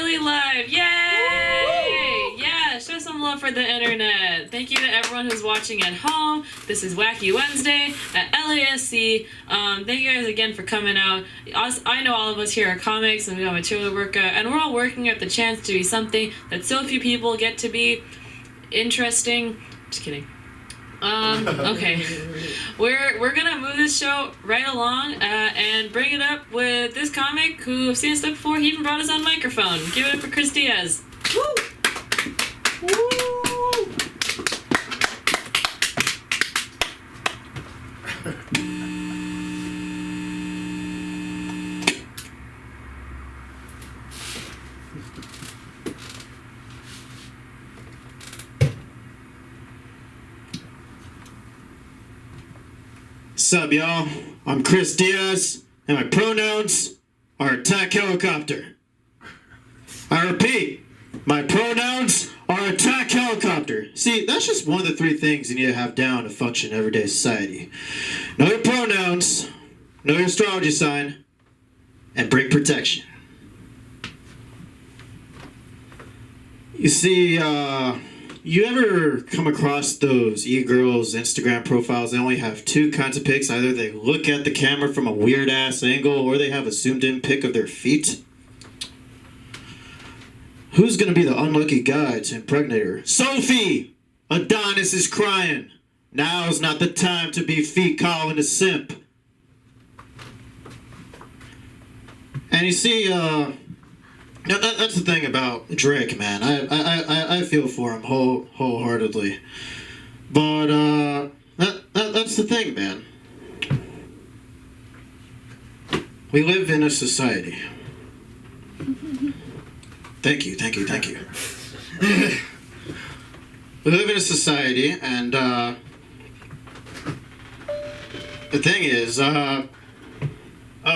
really live. Yay! Yeah, show some love for the internet. Thank you to everyone who's watching at home. This is Wacky Wednesday at LASC. Thank you guys again for coming out. I know all of us here are comics and we got material to work out, and we're all working at the chance to be something that so few people get to be. Interesting. Just kidding. Okay. We're gonna move this show right along and bring it up with this comic who I've seen us before. He even brought his own microphone. Give it up for Chris Diaz. Woo! Woo! Sup, y'all? I'm Chris Diaz, and my pronouns are attack helicopter. I repeat, my pronouns are attack helicopter. See, that's just one of the three things you need to have down to function in everyday society. Know your pronouns, know your astrology sign, and bring protection. You see, you ever come across those e-girls Instagram profiles? They only have two kinds of pics. Either they look at the camera from a weird-ass angle, or they have a zoomed-in pic of their feet. Who's gonna be the unlucky guy to impregnate her? Sophie! Adonis is crying. Now's not the time to be feet-calling a simp. And you see, that's the thing about Drake, man. I feel for him wholeheartedly. But that's the thing, man. We live in a society. Thank you. We live in a society, and the thing is, oh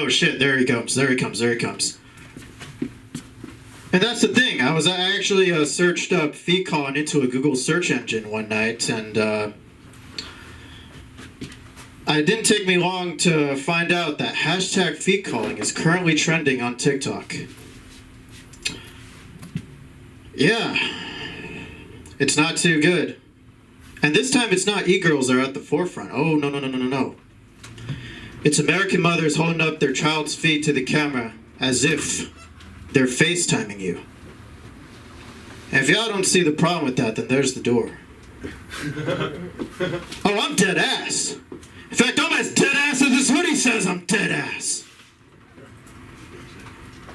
shit, there he comes. And that's the thing. I actually searched up feet calling into a Google search engine one night, and it didn't take me long to find out that hashtag feet calling is currently trending on TikTok. Yeah, it's not too good. And this time it's not e-girls that are at the forefront. Oh, no. It's American mothers holding up their child's feet to the camera as if they're FaceTiming you. And if y'all don't see the problem with that, then there's the door. Oh, I'm dead ass. In fact, I'm as dead ass as this hoodie says I'm dead ass.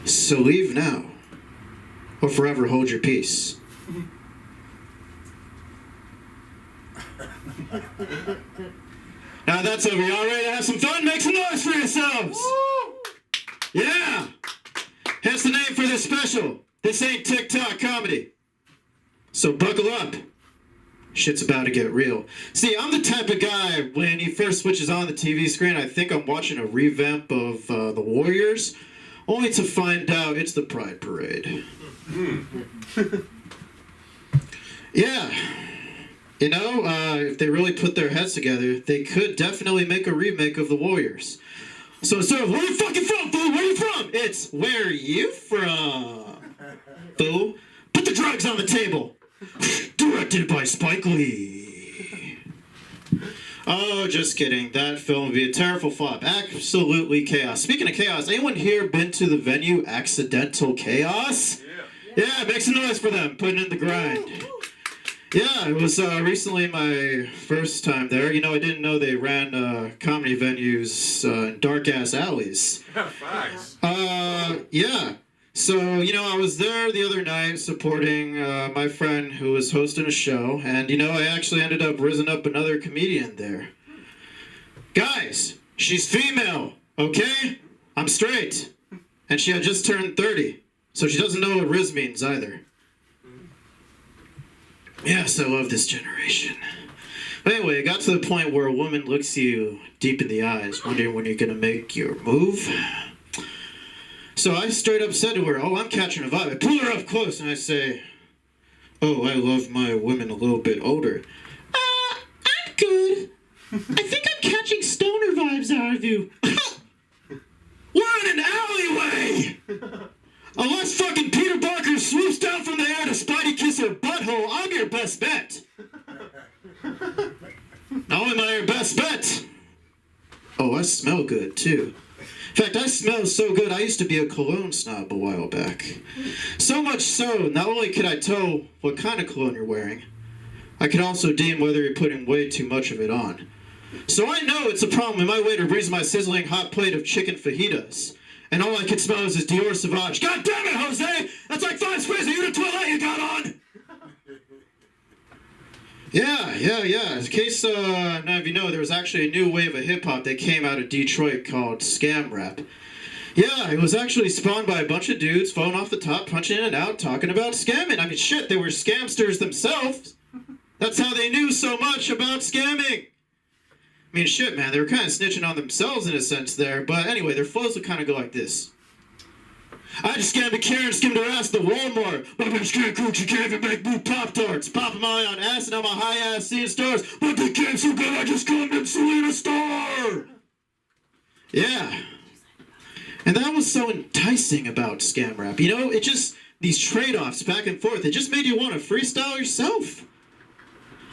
So leave now, or forever hold your peace. Now that's over. Y'all ready to have some fun? Make some noise for yourselves. Yeah. Hence the name for this special. This ain't TikTok comedy. So buckle up. Shit's about to get real. See, I'm the type of guy, when he first switches on the TV screen, I think I'm watching a revamp of The Warriors, only to find out it's the Pride Parade. Yeah. You know, if they really put their heads together, they could definitely make a remake of The Warriors. So instead of, where you fucking from, fool? Where you from? It's, where you from, fool? Put the drugs on the table. Directed by Spike Lee. Oh, just kidding. That film would be a terrible flop. Absolutely chaos. Speaking of chaos, anyone here been to the venue Accidental Chaos? Yeah, make some noise for them. Putting in the grind. Yeah, it was recently my first time there. You know, I didn't know they ran comedy venues in dark-ass alleys. Facts. Yeah. So, you know, I was there the other night supporting my friend who was hosting a show. And, you know, I actually ended up raising up another comedian there. Guys, she's female, okay? I'm straight. And she had just turned 30. So she doesn't know what Riz means either. Yes, I love this generation. But anyway, it got to the point where a woman looks you deep in the eyes, wondering when you're going to make your move. So I straight up said to her, oh, I'm catching a vibe. I pull her up close and I say, oh, I love my women a little bit older. I'm good. I think I'm catching stoner vibes out of you. We're in an alleyway! Unless fucking Peter Barker I smell good, too. In fact, I smell so good, I used to be a cologne snob a while back. So much so, not only could I tell what kind of cologne you're wearing, I could also deem whether you're putting way too much of it on. So I know it's a problem when my waiter brings my sizzling hot plate of chicken fajitas, and all I can smell is his Dior Sauvage. God damn it, Jose! That's like 5 sprays of Unitilite you got on! Yeah. In case none of you know, there was actually a new wave of hip-hop that came out of Detroit called scam rap. Yeah, it was actually spawned by a bunch of dudes falling off the top, punching it out, talking about scamming. I mean, shit, they were scamsters themselves. That's how they knew so much about scamming. I mean, shit, man, they were kind of snitching on themselves in a sense there. But anyway, their flows would kind of go like this. I just scammed a Karen, skimmed her ass at the Walmart. My bitch can't cook, she can't even make new Pop-Tarts. Popping my on acid on my high-ass seeing stars. But they came so good, I just called them Selena Star. Yeah. And that was so enticing about scam rap. You know, it just, these trade-offs back and forth, it just made you want to freestyle yourself.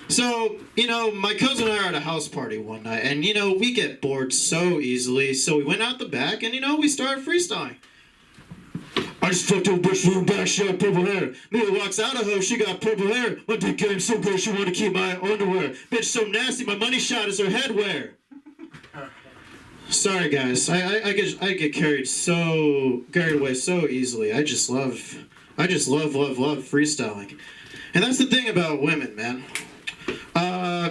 So, you know, my cousin and I are at a house party one night, and, you know, we get bored so easily, so we went out the back, and, you know, we started freestyling. I just fucked up bitch from the back, she had purple hair. Mila walks out of her, she got purple hair. My dick game so good, she wanted to keep my underwear. Bitch so nasty, my money shot is her headwear. Sorry, guys, I get carried away so easily. I just love freestyling. And that's the thing about women, man.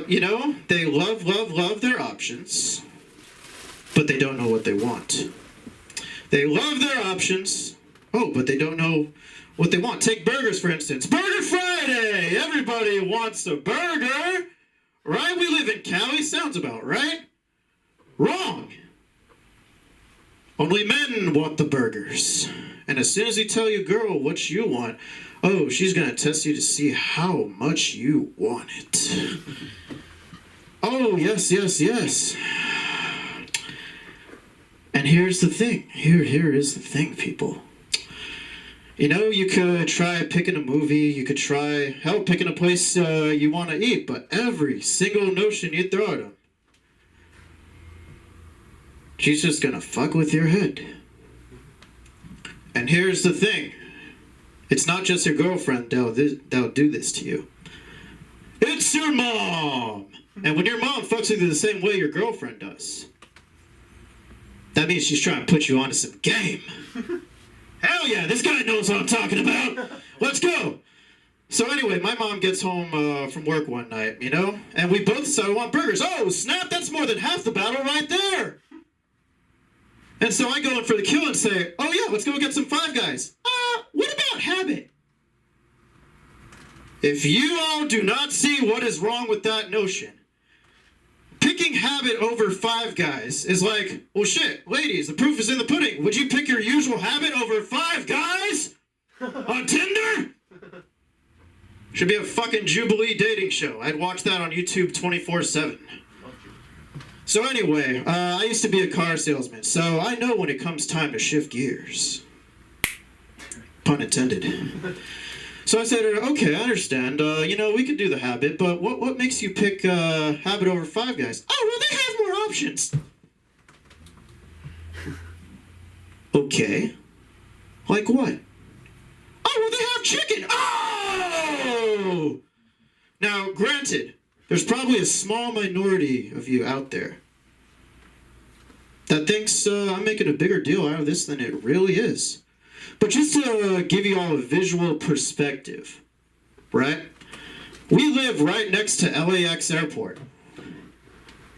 You know, they love their options, but they don't know what they want. They love their options, but they don't know what they want. Take burgers, for instance. Burger Friday! Everybody wants a burger, right? We live in Cali, sounds about right. Wrong. Only men want the burgers. And as soon as you tell your girl what you want, she's gonna test you to see how much you want it. Oh, yes. And here's the thing. Here is the thing, people. You know, you could try picking a movie, you could try, picking a place you want to eat, but every single notion you throw at them, she's just gonna fuck with your head. And here's the thing. It's not just your girlfriend that'll do this to you. It's your mom! And when your mom fucks with you the same way your girlfriend does, that means she's trying to put you onto some game. Hell yeah, this guy knows what I'm talking about. Let's go. So anyway, my mom gets home from work one night, you know, and we both decide we want burgers. Oh, snap, that's more than half the battle right there. And so I go in for the kill and say, oh yeah, let's go get some Five Guys. What about habit? If you all do not see what is wrong with that notion, picking habit over Five Guys is like, well shit, ladies, the proof is in the pudding. Would you pick your usual habit over Five Guys on Tinder? Should be a fucking Jubilee dating show. I'd watch that on YouTube 24/7. So anyway, I used to be a car salesman, so I know when it comes time to shift gears. Pun intended. So I said to her, okay, I understand. You know, we could do the habit, but what makes you pick habit over Five Guys? Oh, well, they have more options. Okay. Like what? Oh, well, they have chicken. Oh! Now, granted, there's probably a small minority of you out there that thinks I'm making a bigger deal out of this than it really is. But just to give you all a visual perspective, right? We live right next to LAX airport.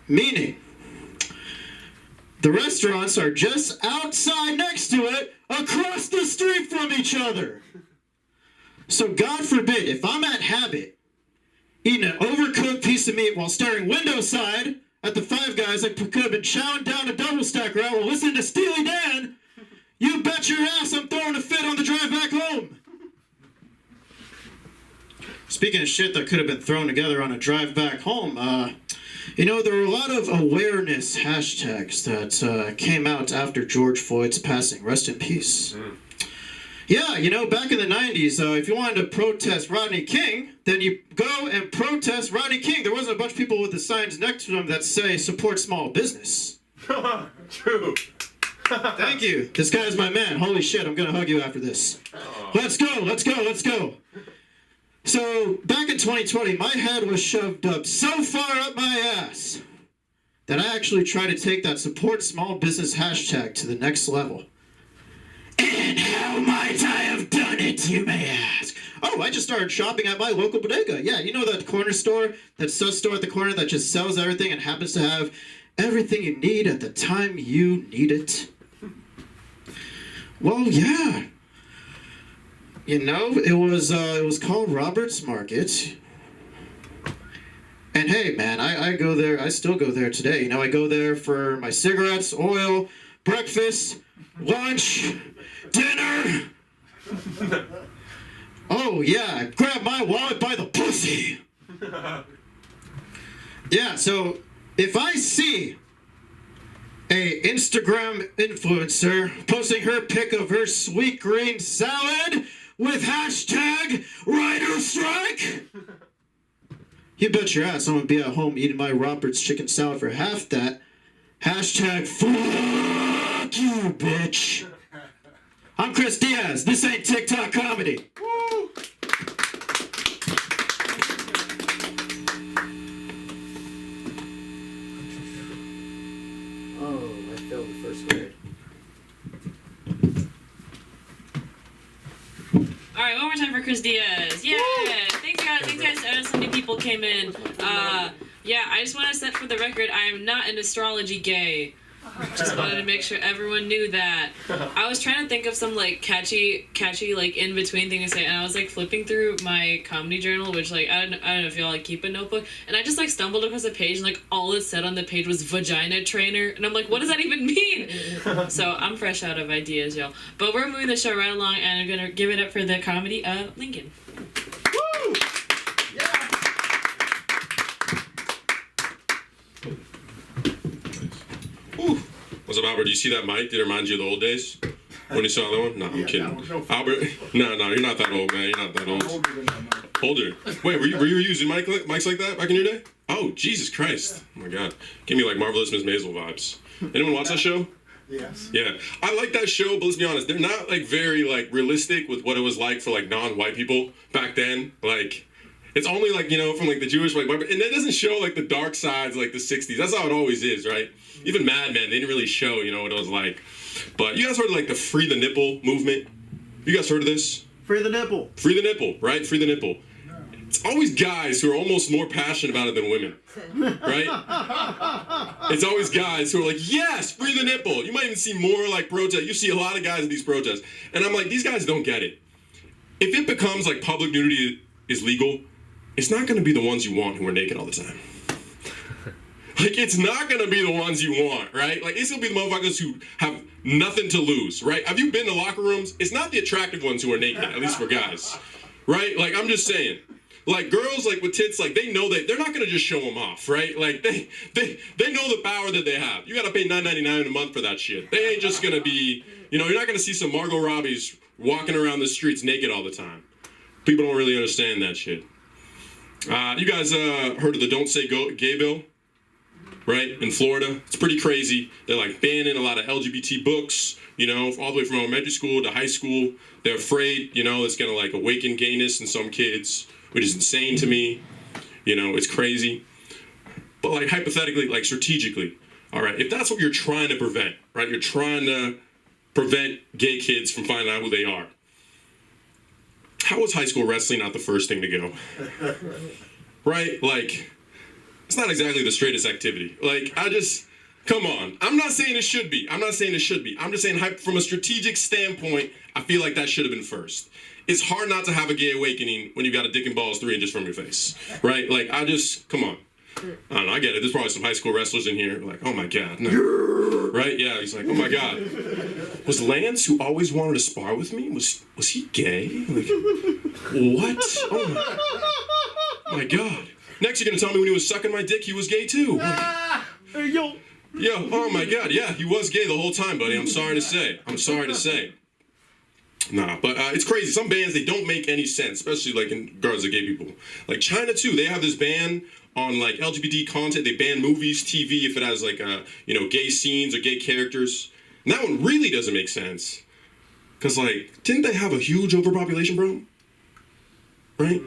Meaning, the restaurants are just outside next to it, across the street from each other. So God forbid, if I'm at Habit, eating an overcooked piece of meat while staring window side at the Five Guys I could have been chowing down a double stack route while listening to Steely Dan, you bet your ass I'm throwing a fit on the drive back home. Speaking of shit that could have been thrown together on a drive back home, you know, there were a lot of awareness hashtags that came out after George Floyd's passing. Rest in peace. Yeah, you know, back in the 90s, if you wanted to protest Rodney King, then you go and protest Rodney King. There wasn't a bunch of people with the signs next to them that say support small business. True. Thank you. This guy's my man. Holy shit, I'm gonna hug you after this. Let's go, let's go, let's go. So, back in 2020, my head was shoved up so far up my ass that I actually tried to take that support small business hashtag to the next level. And how might I have done it, you may ask? Oh, I just started shopping at my local bodega. Yeah, you know that corner store, that sus store at the corner that just sells everything and happens to have everything you need at the time you need it? Well, yeah. You know, it was called Robert's Market. And hey, man, I go there, I still go there today. You know, I go there for my cigarettes, oil, breakfast, lunch, dinner. Oh, yeah, grab my wallet by the pussy. Yeah, so if I see a Instagram influencer posting her pic of her sweet green salad with hashtag Writer Strike, you bet your ass I'm gonna be at home eating my Robert's chicken salad for half that. Hashtag fuck you, bitch. I'm Chris Diaz. This ain't TikTok comedy. Woo! Oh, I failed the first grade. All right, one more time for Chris Diaz. Yeah, thanks guys. So many people came in. Yeah, I just want to set for the record, I am not an astrology gay. Just wanted to make sure everyone knew that. I was trying to think of some like catchy like in between thing to say, and I was like flipping through my comedy journal, which like I don't know if y'all like keep a notebook, and I just like stumbled across a page and like all it said on the page was vagina trainer, and I'm like, what does that even mean? So I'm fresh out of ideas, y'all. But we're moving the show right along, and I'm gonna give it up for the comedy of Lincoln. Woo! Yeah! Ooh. What's up, Albert? Do you see that mic? Did it remind you of the old days? When you saw that one? No, I'm Yeah, kidding. that was no fun. Albert, no, you're not that old, man. You're not that old. Older than that, man. Older. Wait, were you using mics like that back in your day? Oh, Jesus Christ. Oh, my God. Give me, like, Marvelous Miss Maisel vibes. Anyone watch that show? Yes. Yeah. I like that show, but let's be honest. They're not, like, very, like, realistic with what it was like for, like, non-white people back then. Like, it's only, like, you know, from, like, the Jewish, like, and that doesn't show, like, the dark sides, like, the 60s. That's how it always is, right? Even Mad Men, they didn't really show, you know, what it was like. But you guys heard of, like, the Free the Nipple movement? You guys heard of this? Free the nipple. Free the nipple, right? Free the nipple. It's always guys who are almost more passionate about it than women, right? It's always guys who are like, yes, free the nipple. You might even see more like protests. You see a lot of guys at these protests. And I'm like, these guys don't get it. If it becomes like public nudity is legal, it's not going to be the ones you want who are naked all the time. Like, it's not going to be the ones you want, right? Like, it's going to be the motherfuckers who have nothing to lose, right? Have you been to locker rooms? It's not the attractive ones who are naked, at least for guys, right? Like, I'm just saying. Like, girls, like, with tits, like, they know that they're not going to just show them off, right? Like, they know the power that they have. You got to pay $9.99 a month for that shit. They ain't just going to be, you know, you're not going to see some Margot Robbies walking around the streets naked all the time. People don't really understand that shit. You guys heard of the Don't Say Gay bill? Right, in Florida. It's pretty crazy. They're like banning a lot of LGBT books, you know, all the way from elementary school to high school. They're afraid, you know, it's gonna like awaken gayness in some kids, which is insane to me. You know, it's crazy. But like hypothetically, like strategically, all right, if that's what you're trying to prevent, right, you're trying to prevent gay kids from finding out who they are. How was high school wrestling not the first thing to go? Right, like, it's not exactly the straightest activity. Like, come on. I'm not saying it should be. I'm just saying from a strategic standpoint, I feel like that should have been first. It's hard not to have a gay awakening when you got a dick and balls 3 inches from your face, right? Like, come on. I don't know, I get it. There's probably some high school wrestlers in here like, oh my God, no. Right? Yeah, he's like, oh my God. Was Lance, who always wanted to spar with me, was he gay? Like, what? Oh my God. Next, you're gonna tell me when he was sucking my dick, he was gay too. Hey, yo. Yeah, oh my God, yeah, he was gay the whole time, buddy. I'm sorry to say. Nah, but it's crazy. Some bands, they don't make any sense, especially like in regards to gay people. Like China too, they have this ban on like LGBT content. They ban movies, TV if it has like gay scenes or gay characters. And that one really doesn't make sense. Cause like, didn't they have a huge overpopulation problem? Right?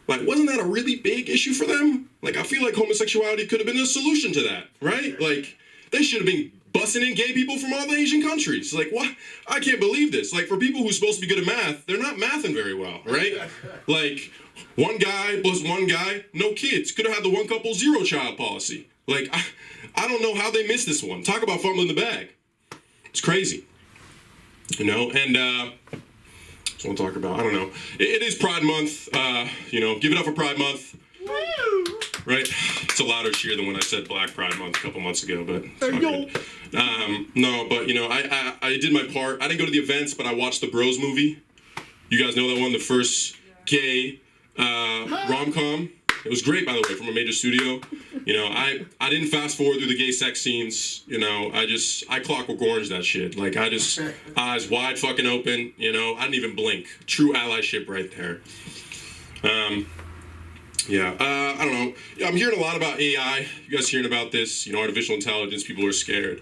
Like, wasn't that a really big issue for them? Like, I feel like homosexuality could have been a solution to that, right? Like, they should have been busing in gay people from all the Asian countries. Like, what? I can't believe this. Like, for people who's supposed to be good at math, they're not mathing very well, right? Like, one guy plus one guy, no kids. Could have had the one couple, zero child policy. Like, I don't know how they missed this one. Talk about fumbling the bag. It's crazy. You know, and, so we'll talk about, I don't know. It is Pride Month, give it up for Pride Month. Woo! Right? It's a louder cheer than when I said Black Pride Month a couple months ago, but it's all good. No, but, I did my part. I didn't go to the events, but I watched the Bros movie. You guys know that one, the first gay rom-com. It was great, by the way, from a major studio. You know, I didn't fast forward through the gay sex scenes. You know, I Clockwork Orange that shit. Like, eyes wide fucking open. You know, I didn't even blink. True allyship right there. I don't know. I'm hearing a lot about AI. You guys hearing about this? You know, artificial intelligence. People are scared.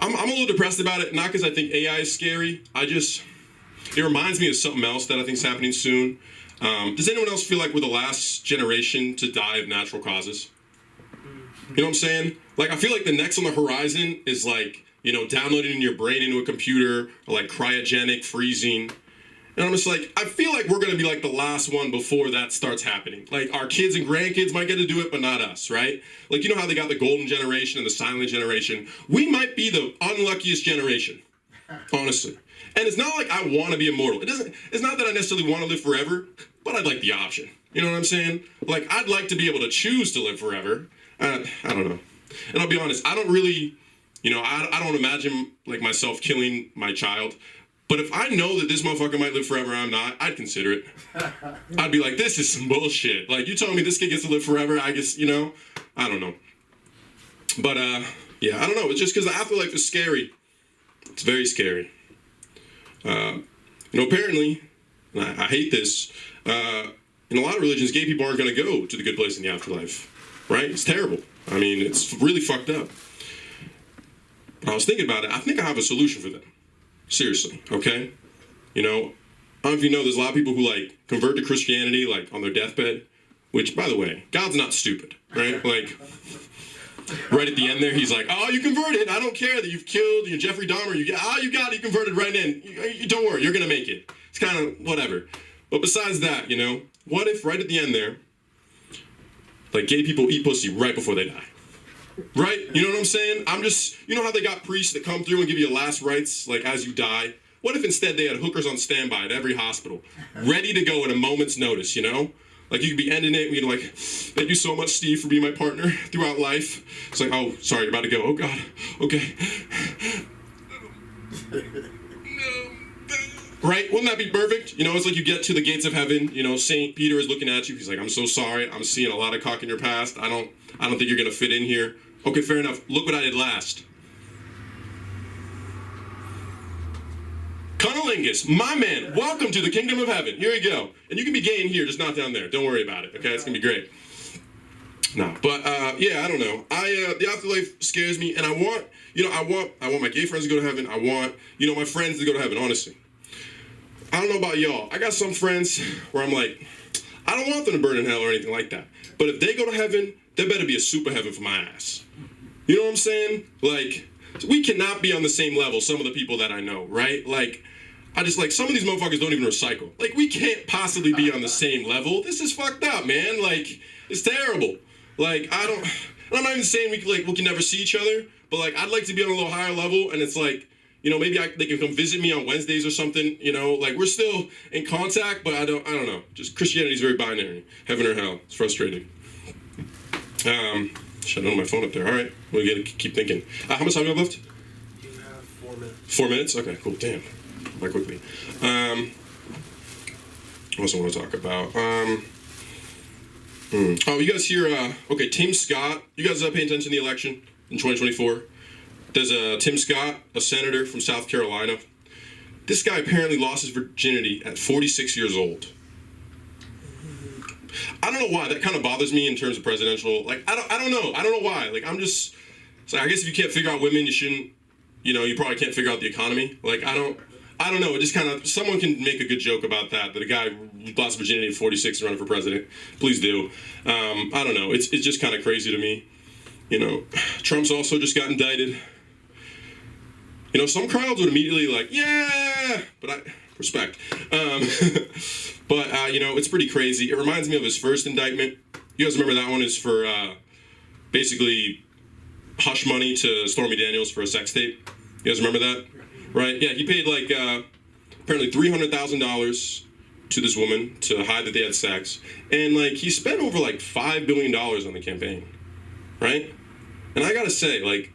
I'm a little depressed about it. Not because I think AI is scary. It reminds me of something else that I think is happening soon. Does anyone else feel like we're the last generation to die of natural causes? You know what I'm saying? Like, I feel like the next on the horizon is like, downloading your brain into a computer, or like cryogenic freezing. And I'm just like, I feel like we're going to be like the last one before that starts happening. Like, our kids and grandkids might get to do it, but not us, right? Like, you know how they got the golden generation and the silent generation? We might be the unluckiest generation, honestly. And it's not like I want to be immortal. It's not that I necessarily want to live forever, but I'd like the option. You know what I'm saying? Like, I'd like to be able to choose to live forever. I don't know. And I'll be honest, I don't really, I don't imagine like myself killing my child. But if I know that this motherfucker might live forever and I'm not, I'd consider it. I'd be like, this is some bullshit. Like, you telling me this kid gets to live forever, I guess, I don't know. But, I don't know. It's just because the afterlife is scary. It's very scary. Apparently, and I hate this, in a lot of religions, gay people aren't going to go to the good place in the afterlife, right? It's terrible. I mean, it's really fucked up. But I was thinking about it. I think I have a solution for them. Seriously, okay? I don't know if you know, there's a lot of people who, like, convert to Christianity, like, on their deathbed, which, by the way, God's not stupid, right? Like, right at the end there, he's like, oh, you converted. I don't care that you've killed Jeffrey Dahmer. You got it. You converted right in. You don't worry. You're going to make it. It's kind of whatever. But besides that, what if right at the end there, like, gay people eat pussy right before they die? Right? You know what I'm saying? You know how they got priests that come through and give you last rites, like, as you die? What if instead they had hookers on standby at every hospital, ready to go at a moment's notice, Like, you could be ending it, like, thank you so much, Steve, for being my partner throughout life. It's like, oh, sorry, you're about to go. Oh, God. Okay. Right? Wouldn't that be perfect? It's like you get to the gates of heaven, St. Peter is looking at you. He's like, I'm so sorry. I'm seeing a lot of cock in your past. I don't think you're going to fit in here. Okay, fair enough. Look what I did last. Cunnilingus, my man, welcome to the kingdom of heaven. Here we go. And you can be gay in here, just not down there. Don't worry about it, okay? It's going to be great. No, but, I don't know. The afterlife scares me, and I want my gay friends to go to heaven. I want, my friends to go to heaven, honestly. I don't know about y'all. I got some friends where I'm like, I don't want them to burn in hell or anything like that. But if they go to heaven, there better be a super heaven for my ass. You know what I'm saying? Like, we cannot be on the same level, some of the people that I know, right? Like, some of these motherfuckers don't even recycle. Like, we can't possibly be on the same level. This is fucked up, man. Like, it's terrible. Like, I'm not even saying we can never see each other, but, like, I'd like to be on a little higher level, and it's like, maybe they can come visit me on Wednesdays or something, like, we're still in contact, but I don't know. Just Christianity is very binary. Heaven or hell. It's frustrating. Shut down my phone up there. All right. We'll keep thinking. How much time do you have left? You have 4 minutes. 4 minutes? Okay, cool. Damn. Quite quickly. What else I want to talk about? Oh, you guys hear, Tim Scott. You guys paying attention to the election in 2024? There's Tim Scott, a senator from South Carolina. This guy apparently lost his virginity at 46 years old. I don't know why that kind of bothers me in terms of presidential. Like I don't know why. Like I'm just. So I guess if you can't figure out women, you shouldn't. You know, you probably can't figure out the economy. Like I don't know. It just kind of someone can make a good joke about that. That a guy lost virginity at 46 running for president. Please do. I don't know. It's just kind of crazy to me. You know, Trump's also just got indicted. You know, some crowds would immediately like, yeah, but I respect. But you know, it's pretty crazy. It reminds me of his first indictment. You guys remember that one is for basically hush money to Stormy Daniels for a sex tape. You guys remember that? Right? Yeah, he paid like apparently $300,000 to this woman to hide that they had sex, and like he spent over like $5 billion on the campaign, right? And I gotta say, like,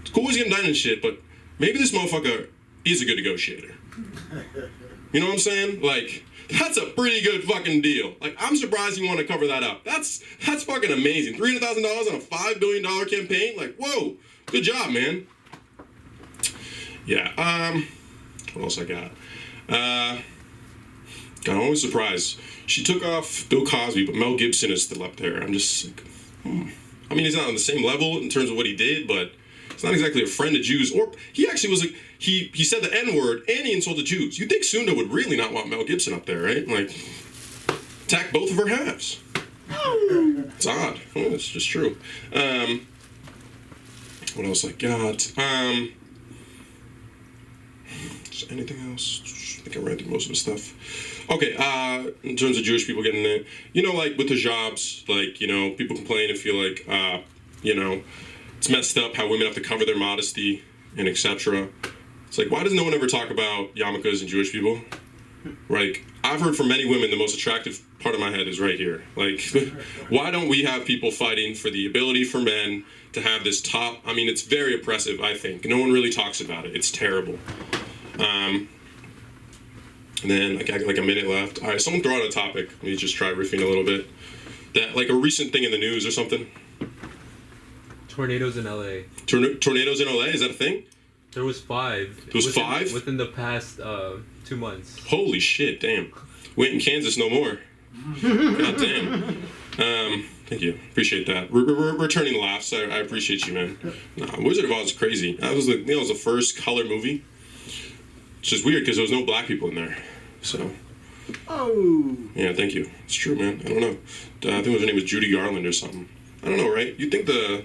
it's cool he's getting done and shit, but maybe this motherfucker is a good negotiator. You know what I'm saying? Like, that's a pretty good fucking deal. Like, I'm surprised you want to cover that up. That's fucking amazing. $300,000 on a $5 billion campaign? Like, whoa, good job, man. Yeah, what else I got? God, I'm always surprised. She took off Bill Cosby, but Mel Gibson is still up there. I'm just like, I mean, he's not on the same level in terms of what he did, but he's not exactly a friend of Jews. Or he actually was like, he said the N-word and he insulted Jews. You'd think Sunda would really not want Mel Gibson up there, right? Like, attack both of her halves. It's odd. Well, it's just true. What else I got? Is there anything else? I think I read through most of the stuff. Okay, in terms of Jewish people getting in, you know, like with the jobs, like, you know, people complain and feel like, you know, it's messed up how women have to cover their modesty and etc. It's like, why does no one ever talk about yarmulkes and Jewish people? Like, I've heard from many women the most attractive part of my head is right here. Like, why don't we have people fighting for the ability for men to have this top? I mean, it's very oppressive, I think. No one really talks about it. It's terrible. And then I got like a minute left. All right, someone throw out a topic. Let me just try riffing a little bit. That like a recent thing in the news or something. Tornadoes in LA. Tornadoes in LA, is that a thing? There was 5. There was 5? Within the past 2 months. Holy shit, damn. We ain't in Kansas no more. God damn. Thank you. Appreciate that. Returning laughs. I appreciate you, man. Nah, Wizard of Oz is crazy. That was the first color movie. It's just weird because there was no black people in there. So. Oh. Yeah, thank you. It's true, man. I don't know. I think her name was Judy Garland or something. I don't know, right? You'd think the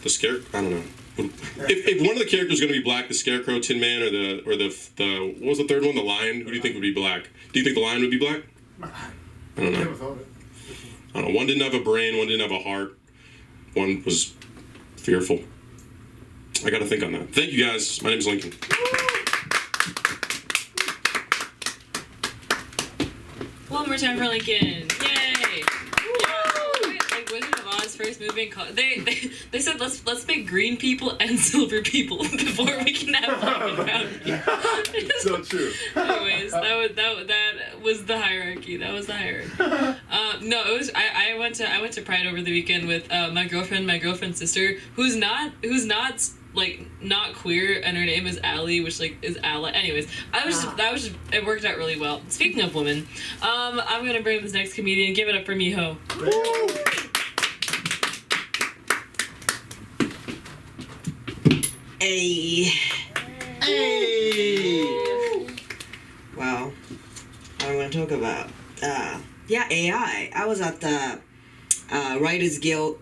scare. I don't know. If one of the characters is going to be black, the Scarecrow, Tin Man, or the what was the third one? The Lion. Who do you think would be black? Do you think the Lion would be black? I don't know. Never thought of it. I don't know. One didn't have a brain. One didn't have a heart. One was fearful. I got to think on that. Thank you, guys. My name is Lincoln. One more time for Lincoln. Yay! Like Wizard of Oz first movie in they said let's make green people and silver people before we can have black and brown people. So true. Anyways, that was the hierarchy. That was the hierarchy. No, it was I went to Pride over the weekend with my girlfriend's sister, who's not like not queer, and her name is Allie, which like is Alla. Anyways, it worked out really well. Speaking of women, I'm gonna bring this next comedian. Give it up for Miho. Hey. Well, I'm gonna talk about AI. I was at the Writers Guild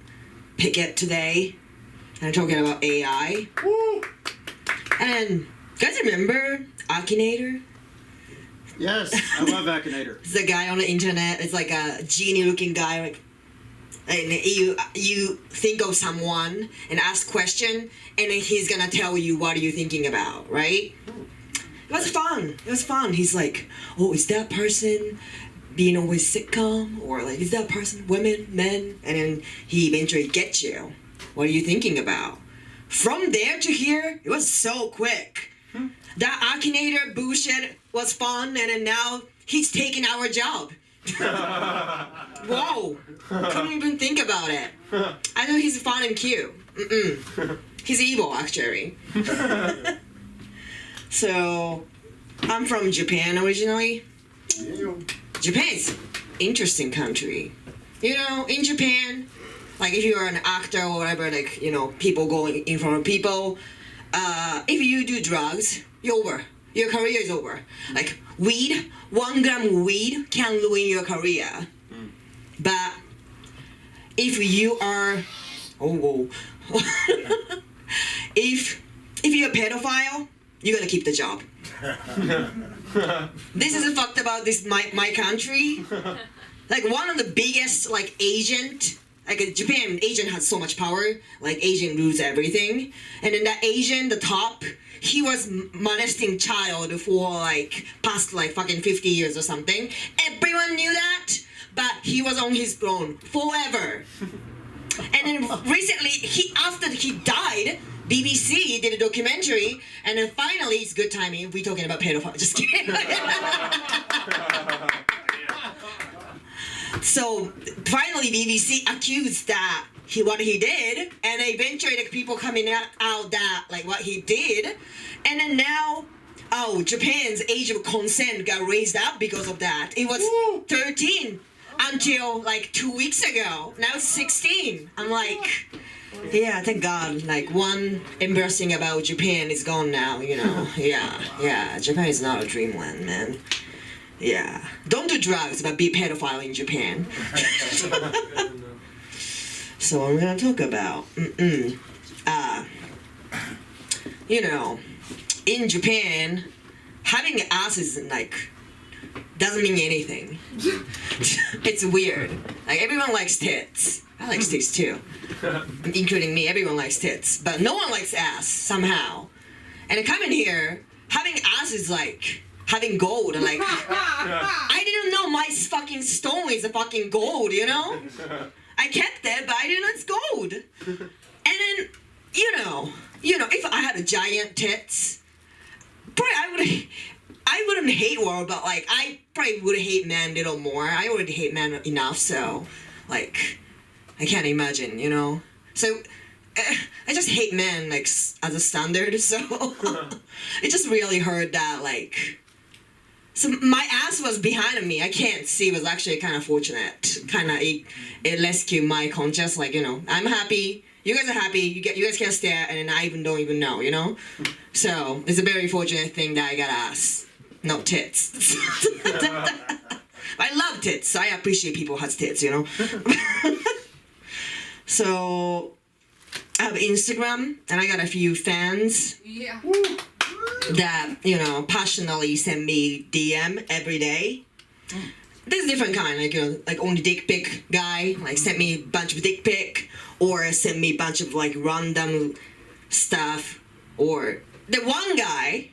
picket today. And I'm talking about AI. Woo. And guys remember Akinator? Yes, I love Akinator. It's the guy on the internet. It's like a genie-looking guy. Like, and you think of someone and ask question, and then he's gonna tell you what are you thinking about, right? It was fun. He's like, oh, is that person being always sitcom? Or like, is that person women, men? And then he eventually gets you. What are you thinking about? From there to here, it was so quick. That Akinator bullshit was fun, and then now he's taking our job. Whoa. Couldn't even think about it. I know he's fun and cute. He's evil, actually. So, I'm from Japan originally. Japan's interesting country. You know, in Japan, like if you're an actor or whatever, like, you know, people going in front of people, if you do drugs, you're over. Your career is over. Like weed, 1 gram of weed can ruin your career. But if you are, if you're a pedophile, you gotta keep the job. This is fucked about this my country. Like one of the biggest like agent, like Japan agent has so much power. Like agent rules everything, and then that agent, the top, he was molesting child for like past like fucking 50 years or something. Everyone knew that, but he was on his throne forever. And then recently, after he died, BBC did a documentary, and then finally, it's good timing. We're talking about pedophiles. Just kidding. So finally, BBC accused that what he did, and eventually, like, people coming out that like what he did, and then now, Japan's age of consent got raised up because of that. It was 13 until like 2 weeks ago. Now it's 16. I'm like, yeah, thank God. Like one embarrassing about Japan is gone now. You know, yeah. Japan is not a dreamland, man. Yeah, don't do drugs, but be pedophile in Japan. So what I'm gonna talk about, you know, in Japan, having ass is like doesn't mean anything. It's weird. Like everyone likes tits. I like tits too, including me. Everyone likes tits, but no one likes ass somehow. And coming here, having ass is like having gold. Like I didn't know my fucking stone is a fucking gold. You know. I kept it, but I didn't know it's gold. And then, you know, if I had a giant tits, probably I wouldn't hate world, but like I probably would hate men a little more. I already hate men enough, so like I can't imagine, you know. So I just hate men like as a standard. So it just really hurt that like. So my ass was behind me. I can't see. It was actually kind of fortunate. Kind of it rescued my conscience. Like, you know, I'm happy. You guys are happy. You guys can stare, and then I don't even know. You know. So it's a very fortunate thing that I got ass, no tits. I love tits. So I appreciate people who has tits. You know. So I have Instagram, and I got a few fans. Yeah. That, you know, passionately send me DM every day. There's different kind, like, you know, like only dick pic guy, like send me a bunch of dick pic, or send me a bunch of like random stuff, or the one guy,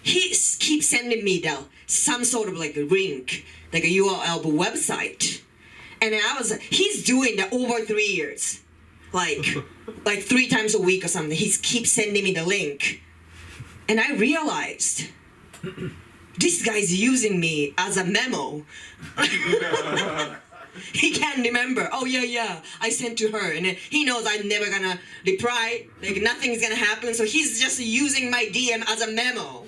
he keeps sending me some sort of like a link, like a URL of a website, and he's doing that over 3 years, like 3 times a week or something. He keeps sending me the link. And I realized, this guy's using me as a memo. He can't remember. Oh, yeah, I sent to her. And he knows I'm never gonna reply. Like, nothing's gonna happen. So he's just using my DM as a memo.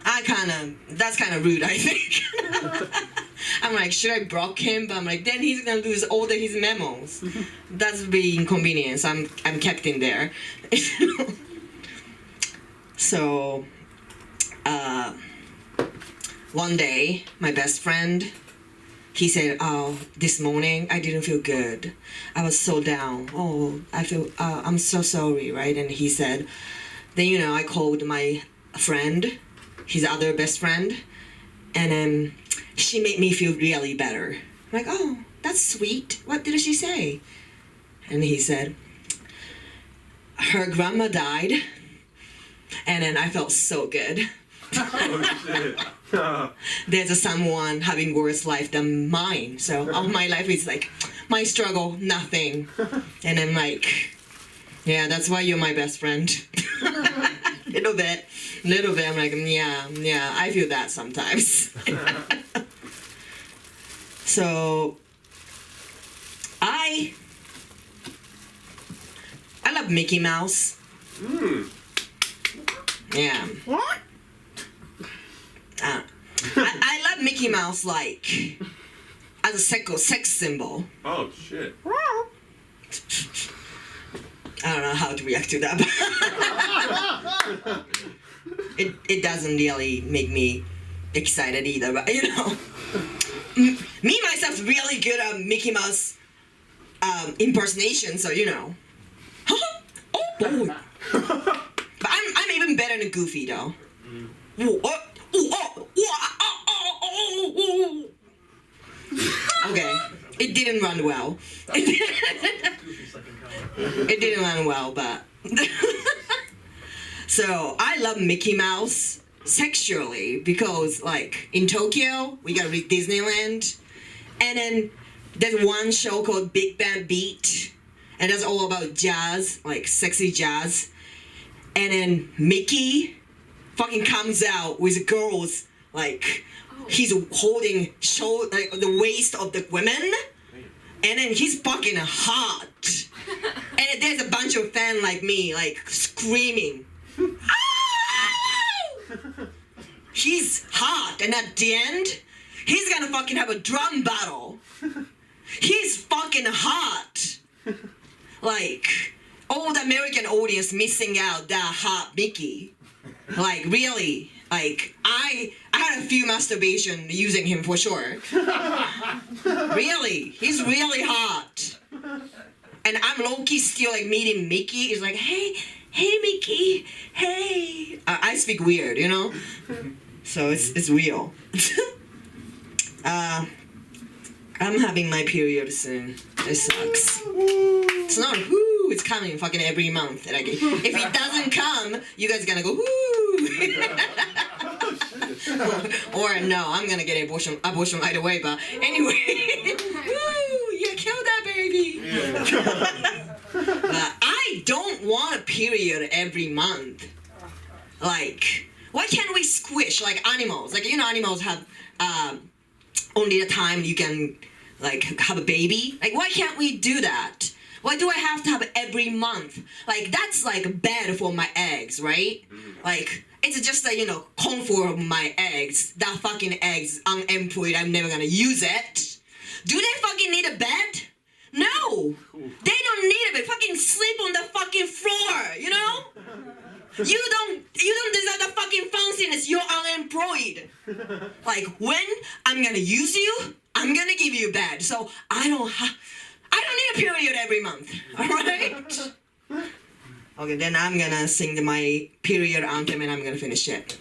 That's kind of rude, I think. I'm like, should I block him? But I'm like, then he's gonna lose all his memos. That's be inconvenience. I'm kept in there. So, one day, my best friend, he said, oh, this morning, I didn't feel good. I was so down. Oh, I'm so sorry, right? And he said, then, you know, I called my friend, his other best friend, and then she made me feel really better. I'm like, oh, that's sweet. What did she say? And he said, her grandma died. And then I felt so good. Oh shit. There's someone having worse life than mine. So all my life is like, my struggle, nothing. And I'm like, yeah, that's why you're my best friend. little bit. I'm like, yeah, I feel that sometimes. So, I love Mickey Mouse. Yeah. What? I love Mickey Mouse like a as a sex symbol. Oh shit. I don't know how to react to that. But it doesn't really make me excited either. But you know, me myself really good at Mickey Mouse impersonation. So you know. Oh boy. But I'm even better than Goofy though. Okay, it didn't run well. It didn't run well, but so I love Mickey Mouse sexually because like in Tokyo we got Disneyland, and then there's one show called Big Band Beat, and that's all about jazz, like sexy jazz. And then Mickey fucking comes out with girls, like he's holding like the waist of the women, and then he's fucking hot. And there's a bunch of fans like me, like screaming. "Ow!" He's hot, and at the end, he's gonna fucking have a drum battle. He's fucking hot. Like, all the American audience missing out that hot Mickey. Like, really. Like, I had a few masturbation using him for sure. Really. He's really hot. And I'm low-key still like meeting Mickey. He's like, hey Mickey, hey. I speak weird, you know? So it's real. I'm having my period soon. It sucks. It's not whoo, it's coming fucking every month. Like, if it doesn't come, you guys gonna go whoo. or no, I'm gonna get abortion right away, but anyway. Woo, you killed that baby. But I don't want a period every month. Like, why can't we squish like animals? Like, you know, animals have only the time you can like have a baby. Like, why can't we do that? Why do I have to have it every month? Like, that's like bad for my eggs, right? Like, it's just a, you know, comfort of my eggs. That fucking eggs unemployed, I'm never gonna use it. Do they fucking need a bed? No! They don't need a bed. Fucking sleep on the fucking floor, you know? You don't deserve the fucking fanciness. You're unemployed. Like, when I'm gonna use you, I'm gonna give you a bed. So I don't need a period every month. Alright? Okay, then I'm gonna sing my period anthem and I'm gonna finish it.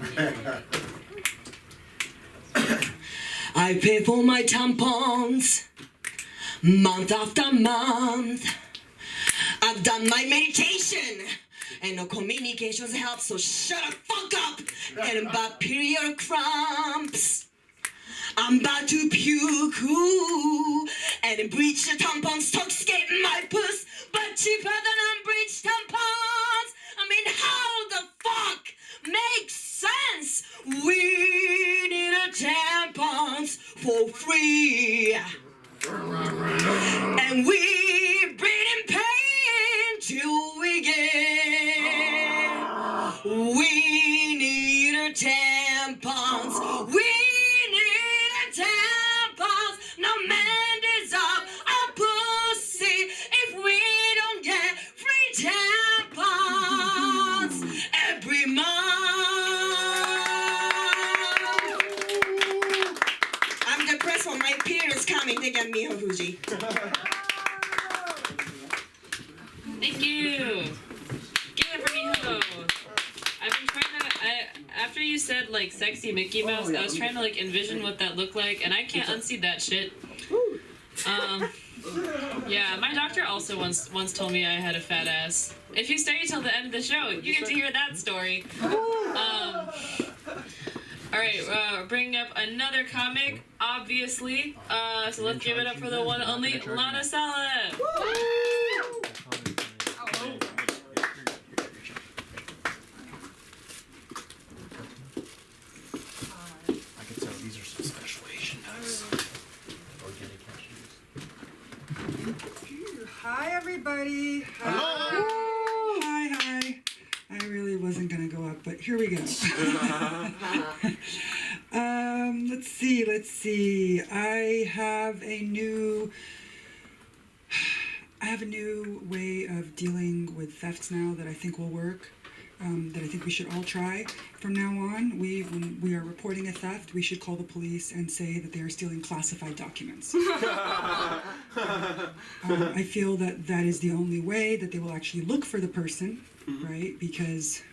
I pay for my tampons month after month. I've done my meditation and no communications help, so shut the fuck up. And about period cramps, I'm about to puke, ooh, and breach the tampons toxicate my puss, but cheaper than unbreached tampons. I mean, how the fuck makes sense? We need a tampons for free, and we breathe in pain till we get. We need a tampons. We need a tampons. No man deserves a pussy if we don't get free tampons every month. I'm depressed for my period's coming. They got me, Fuji. Thank you. Give it for Miho. I've been trying to. After you said like sexy Mickey Mouse, I was trying to like envision what that looked like, and I can't unsee that shit. Yeah, my doctor also once told me I had a fat ass. If you stay till the end of the show, you get to hear that story. All right, bringing up another comic, obviously. So let's give it up for the one and only Lana Saleh. Hi, everybody. Hello. Hi. I really wasn't going to go up, but here we go. Let's see. I have a new way of dealing with thefts now that I think will work. That I think we should all try from now on. When we are reporting a theft, we should call the police and say that they are stealing classified documents. I feel that that is the only way that they will actually look for the person, right? Because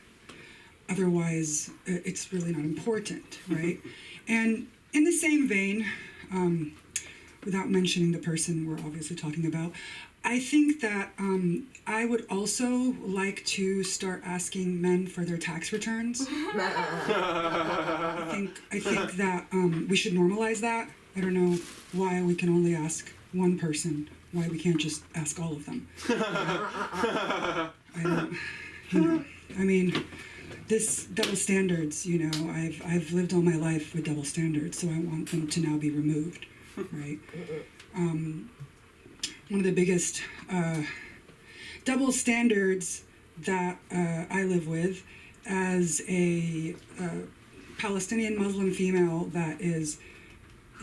otherwise, it's really not important, right? And in the same vein, without mentioning the person we're obviously talking about, I think that I would also like to start asking men for their tax returns. I think that we should normalize that. I don't know why we can only ask one person, why we can't just ask all of them. I mean, this double standards, I've lived all my life with double standards, so I want them to now be removed, right? One of the biggest double standards that I live with as a Palestinian Muslim female that is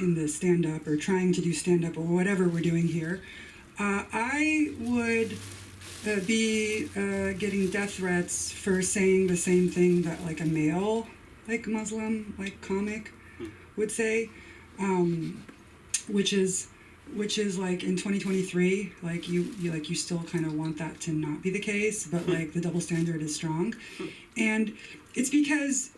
in the stand-up or trying to do stand-up or whatever we're doing here, I would be getting death threats for saying the same thing that like a male, like Muslim, like comic would say, which is like in 2023, like you still kind of want that to not be the case, but like the double standard is strong. And it's because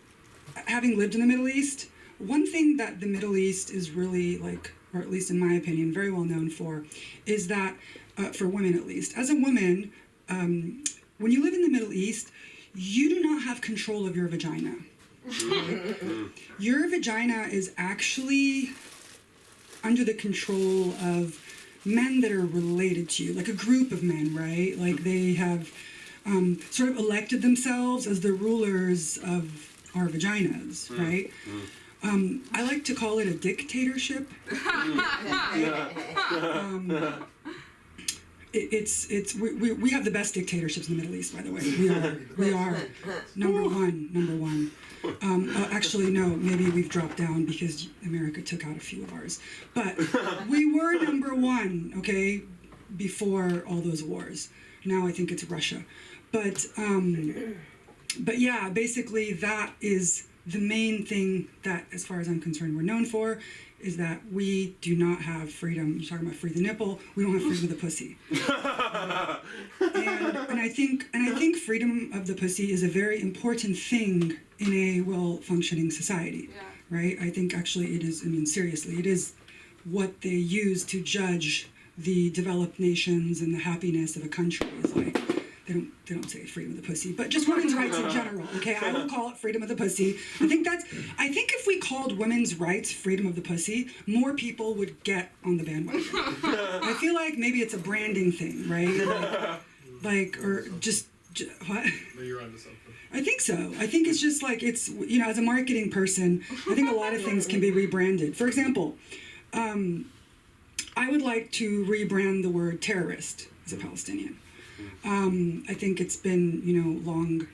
having lived in the Middle East, one thing that the Middle East is really like, or at least in my opinion, very well known for, is that, for women at least, as a woman, when you live in the Middle East, you do not have control of your vagina. Your vagina is actually under the control of men that are related to you, like a group of men, right? Like they have sort of elected themselves as the rulers of our vaginas, right? I like to call it a dictatorship. We have the best dictatorships in the Middle East, by the way. We are number one. Actually, no, maybe we've dropped down because America took out a few of ours. But we were number one, okay, before all those wars. Now I think it's Russia. But yeah, basically that is the main thing that, as far as I'm concerned, we're known for, is that we do not have freedom. You're talking about free the nipple. We don't have freedom of the pussy. And I think freedom of the pussy is a very important thing in a well-functioning society, right? I think actually it is. I mean, seriously, it is what they use to judge the developed nations and the happiness of a country. Is like they don't say freedom of the pussy, but just women's rights in general. Okay, I will call it freedom of the pussy. I think if we called women's rights freedom of the pussy, more people would get on the bandwagon. I feel like maybe it's a branding thing, right? Like or just what? No, you're onto something. I think so. I think it's just like it's as a marketing person, I think a lot of things can be rebranded. For example, I would like to rebrand the word terrorist as a Palestinian. I think it's been, long,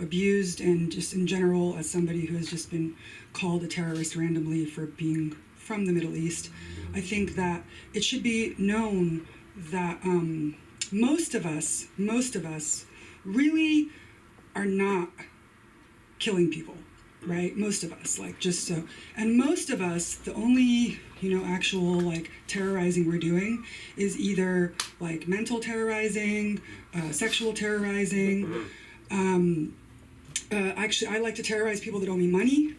abused, and just in general, as somebody who has just been called a terrorist randomly for being from the Middle East, I think that it should be known that most of us really are not killing people, right? Most of us, like just so. And most of us, the only actual like terrorizing we're doing is either like mental terrorizing, sexual terrorizing. Actually, I like to terrorize people that owe me money,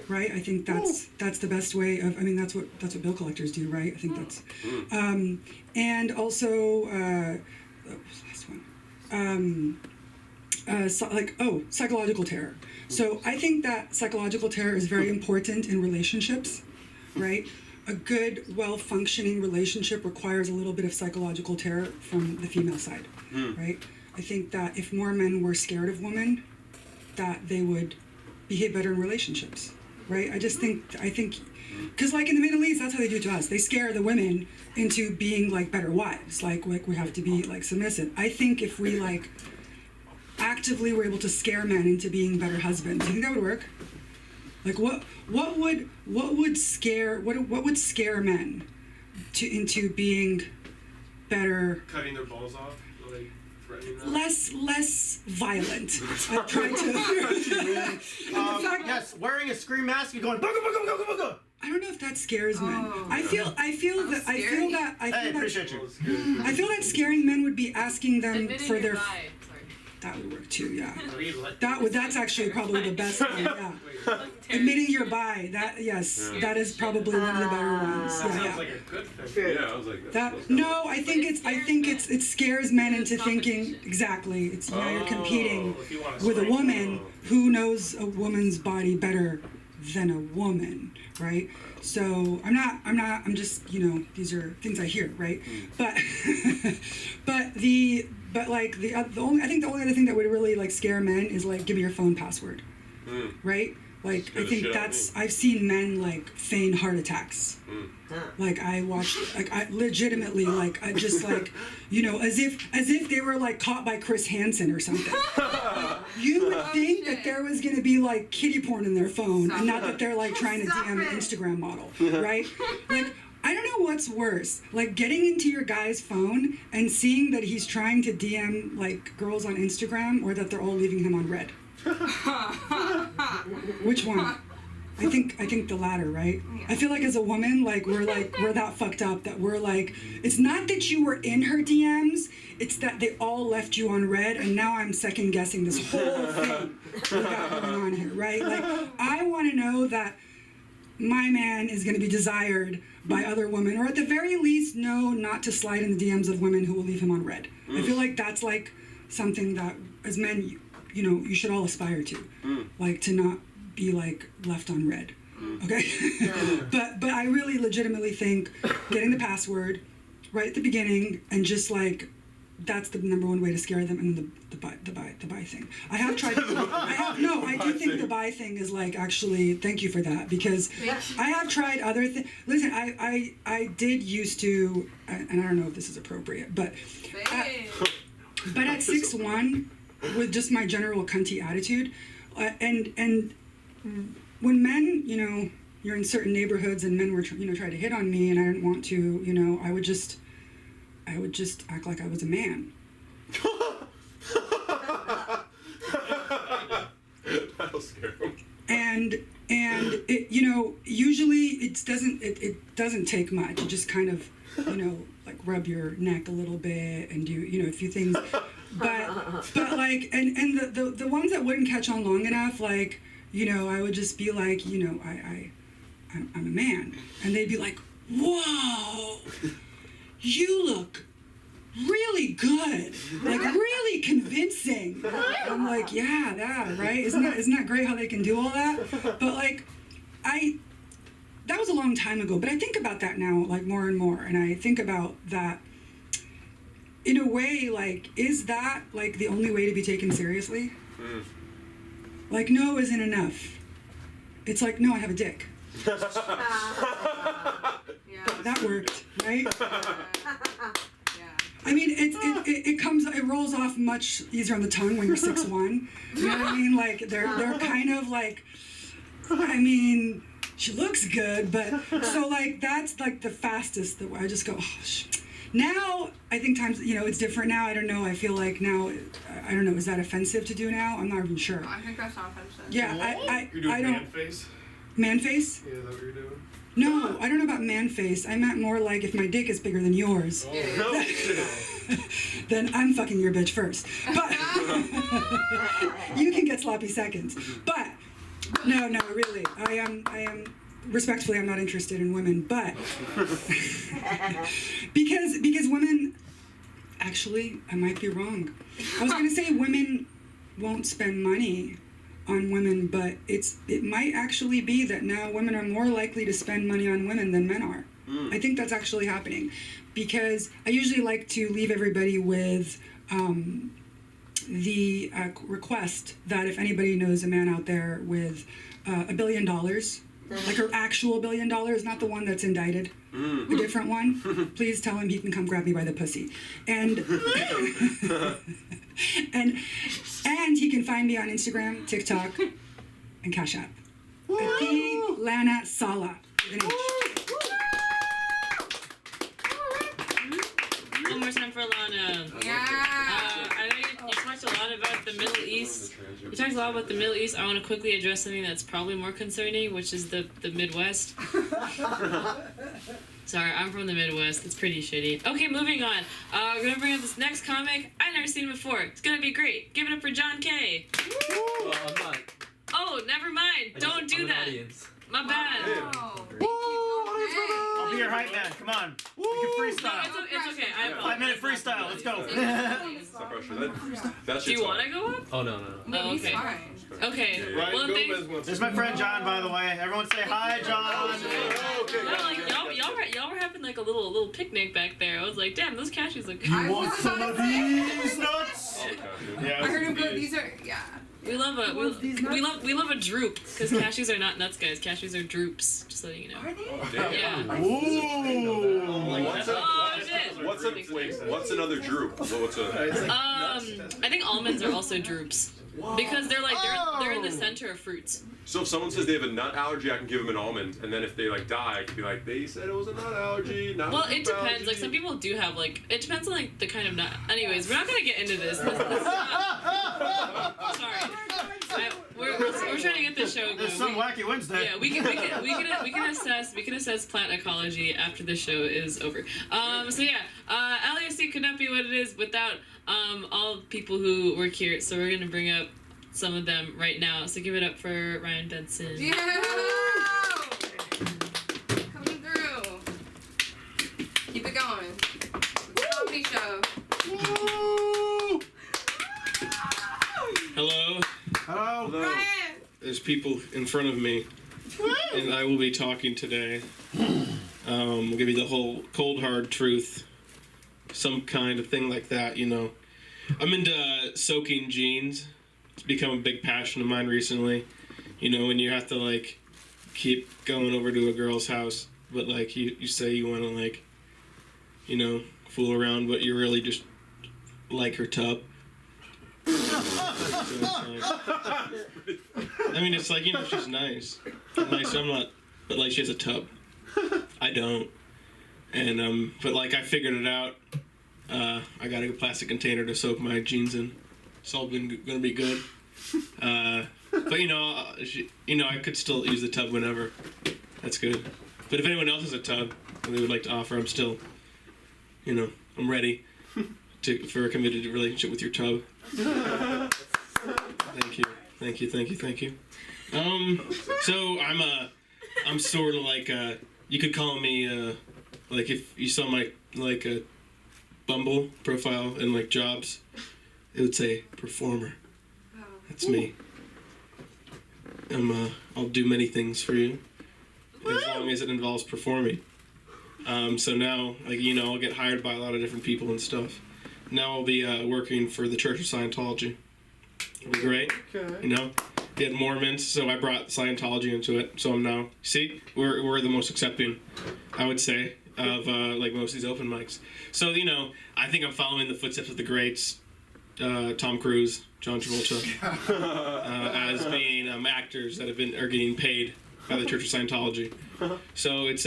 right? I think that's the best way of. I mean, that's what bill collectors do, right? I think that's, and also last one, psychological terror. So I think that psychological terror is very important in relationships, right? A good, well-functioning relationship requires a little bit of psychological terror from the female side, right? I think that if more men were scared of women, that they would behave better in relationships, right? I think, because like in the Middle East, that's how they do it to us. They scare the women into being like better wives, like we have to be like submissive. I think if we like actively were able to scare men into being better husbands, do you think that would work? Like what would scare men into being better, Cutting their balls off, like threatening them. less violent. I've tried to. Yes, wearing a scream mask and going booga booga booga booga. I don't know if that scares men. Oh. I feel scary. Hey, appreciate you. I feel that scaring men would be asking them Admitting for you're their. bi. Sorry. That would work too. Yeah. Like, That's actually probably the best one. Yeah. Admitting you're bi. That yes, that is probably one of the better ones. that Yeah. sounds Yeah. like a good thing. Yeah, I was like, That no, I think it scares men into thinking competition. exactly. It's now you're competing If you want to with a strike- woman who knows a woman's body better than a woman, right? So I'm just, these are things I hear, right? But the only other thing that would really like scare men is like, give me your phone password, right? Like Scare I the think shit out of that's me. I've seen men like feign heart attacks. Like I watched, like I legitimately, like I just like, as if they were like caught by Chris Hansen or something. You would think that there was gonna be like kitty porn in their phone, and not that they're like trying to DM an Instagram model, right? Like I don't know what's worse, like getting into your guy's phone and seeing that he's trying to DM like girls on Instagram, or that they're all leaving him on red. Which one? I think the latter, right? I feel like as a woman, like we're that fucked up that we're like, it's not that you were in her DMs, it's that they all left you on red, and now I'm second guessing this whole thing we got going on here, right? Like I want to know that my man is going to be desired by other women, or at the very least know not to slide in the DMs of women who will leave him on red. I feel like that's like something that as men, you should all aspire to, like to not be like left on red. Okay. but I really legitimately think getting the password right at the beginning and just like that's the number one way to scare them, and then the buy thing. I have tried. I do think the buy thing is like actually. Thank you for that, because I have tried other things. Listen, I did used to, and I don't know if this is appropriate, but at 6'1", with just my general cunty attitude, and when men, you're in certain neighborhoods and men were try to hit on me, and I didn't want to, I would just act like I was a man. That'll scare him. And it, usually it doesn't take much. You just kind of, like rub your neck a little bit and do, a few things. But like, and the ones that wouldn't catch on long enough, like, I would just be like, I'm a man. And they'd be like, whoa, you look really good, like really convincing. I'm like, yeah, right? Isn't that great how they can do all that? But like, that was a long time ago, but I think about that now, like more and more, and I think about that in a way, like, is that like the only way to be taken seriously? Like, no isn't enough. It's like, no, I have a dick. That worked, right? I mean, it rolls off much easier on the tongue when you're 6'1". You know what I mean? Like they're kind of like, I mean, she looks good, but so like that's like the fastest that I just go. Oh, now I think times it's different now. I don't know. I feel like now I don't know. Is that offensive to do now? I'm not even sure. I think that's not offensive. Yeah, You're doing I don't. man face? Man face? Yeah, is that what you're doing? No, I don't know about man face. I meant more like if my dick is bigger than yours, No. then I'm fucking your bitch first. But you can get sloppy seconds. But no, really, I am respectfully, I'm not interested in women. But because women, actually, I might be wrong. I was gonna say women won't spend money on women, but it might actually be that now women are more likely to spend money on women than men are. I think that's actually happening, because I usually like to leave everybody with the request that if anybody knows a man out there with $1 billion, like an actual $1 billion, not the one that's indicted, a different one, please tell him he can come grab me by the pussy. And and he can find me on Instagram, TikTok, and Cash App. Becky Lana Sala. With an H. One more time for Lana. I know you talked a lot about the Middle East. You talked a lot about the Middle East. I want to quickly address something that's probably more concerning, which is the Midwest. Sorry, I'm from the Midwest. It's pretty shitty. Okay, moving on. We're going to bring up this next comic. I've never seen it before. It's going to be great. Give it up for John K. Well, I'm not. Oh, never mind. Don't do that. My bad. I'll be your hype man. Come on. We can freestyle. It's okay. I 5-minute freestyle. Let's go. Stop pressure. That Do you want to go up? Oh, no. Oh, okay. Okay. Ryan Well, Gomez thanks. wants There's my friend John, by the way. Everyone say hi, John. No, like y'all were having like a little picnic back there. I was like, damn, those cashews look. You want some of these nuts? Yeah, I heard him go. These are We love a we love a droop because cashews are not nuts, guys. Cashews are droops. Just letting you know. Are they? Yeah. Ooh. What's another droop? What's a? I think almonds are also droops because they're like they're in the center of fruits. So if someone says they have a nut allergy, I can give them an almond, and then if they like die, I can be like, they said it was a nut allergy. Not Well, a it droop depends. allergy. Like some people do have like it depends on like the kind of nut. Anyways, we're not gonna get into this. This is not, sorry. We're trying to get this show going. There's some wacky Wednesday. Yeah, we can assess plant ecology after the show is over. So yeah, LASC could not be what it is without all the people who work here. So we're gonna bring up some of them right now. So give it up for Ryan Benson. Yeah. Coming through. Keep it going. It's a comedy show. Hello. Hello. Ryan. There's people in front of me, and I will be talking today. I'll give you the whole cold hard truth, some kind of thing like that. You know, I'm into soaking jeans. It's become a big passion of mine recently. You know, when you have to like keep going over to a girl's house, but like you say you want to like, you know, fool around, but you really just like her tub. So it's like, I mean, it's like, you know, she's nice. Nice, I'm not, but like she has a tub. I don't. And but like I figured it out. I got a plastic container to soak my jeans in. It's all gonna be good. But you know, I could still use the tub whenever. That's good. But if anyone else has a tub that they would like to offer, I'm still, you know, I'm ready for a committed relationship with your tub. Thank you. So I'm sort of like you could call me like if you saw my like a Bumble profile and like jobs, it would say performer. That's me. I'll do many things for you as long as it involves performing. So now, like, you know, I'll get hired by a lot of different people and stuff. Now I'll be working for the Church of Scientology. It'll be great. Okay. You know, get Mormons, so I brought Scientology into it. So I'm now, see, we're the most accepting, I would say, of like most of these open mics. So, you know, I think I'm following the footsteps of the greats, Tom Cruise, John Travolta, as being actors that are getting paid by the Church of Scientology. So it's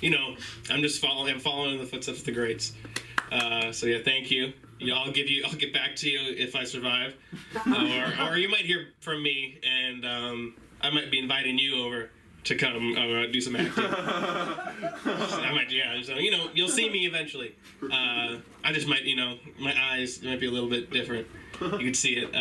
you know, I'm following in the footsteps of the greats. So yeah, thank you. I'll get back to you if I survive, or you might hear from me, and I might be inviting you over to come do some acting. I might, yeah. So you know, you'll see me eventually. I just might, you know, my eyes might be a little bit different. You can see it.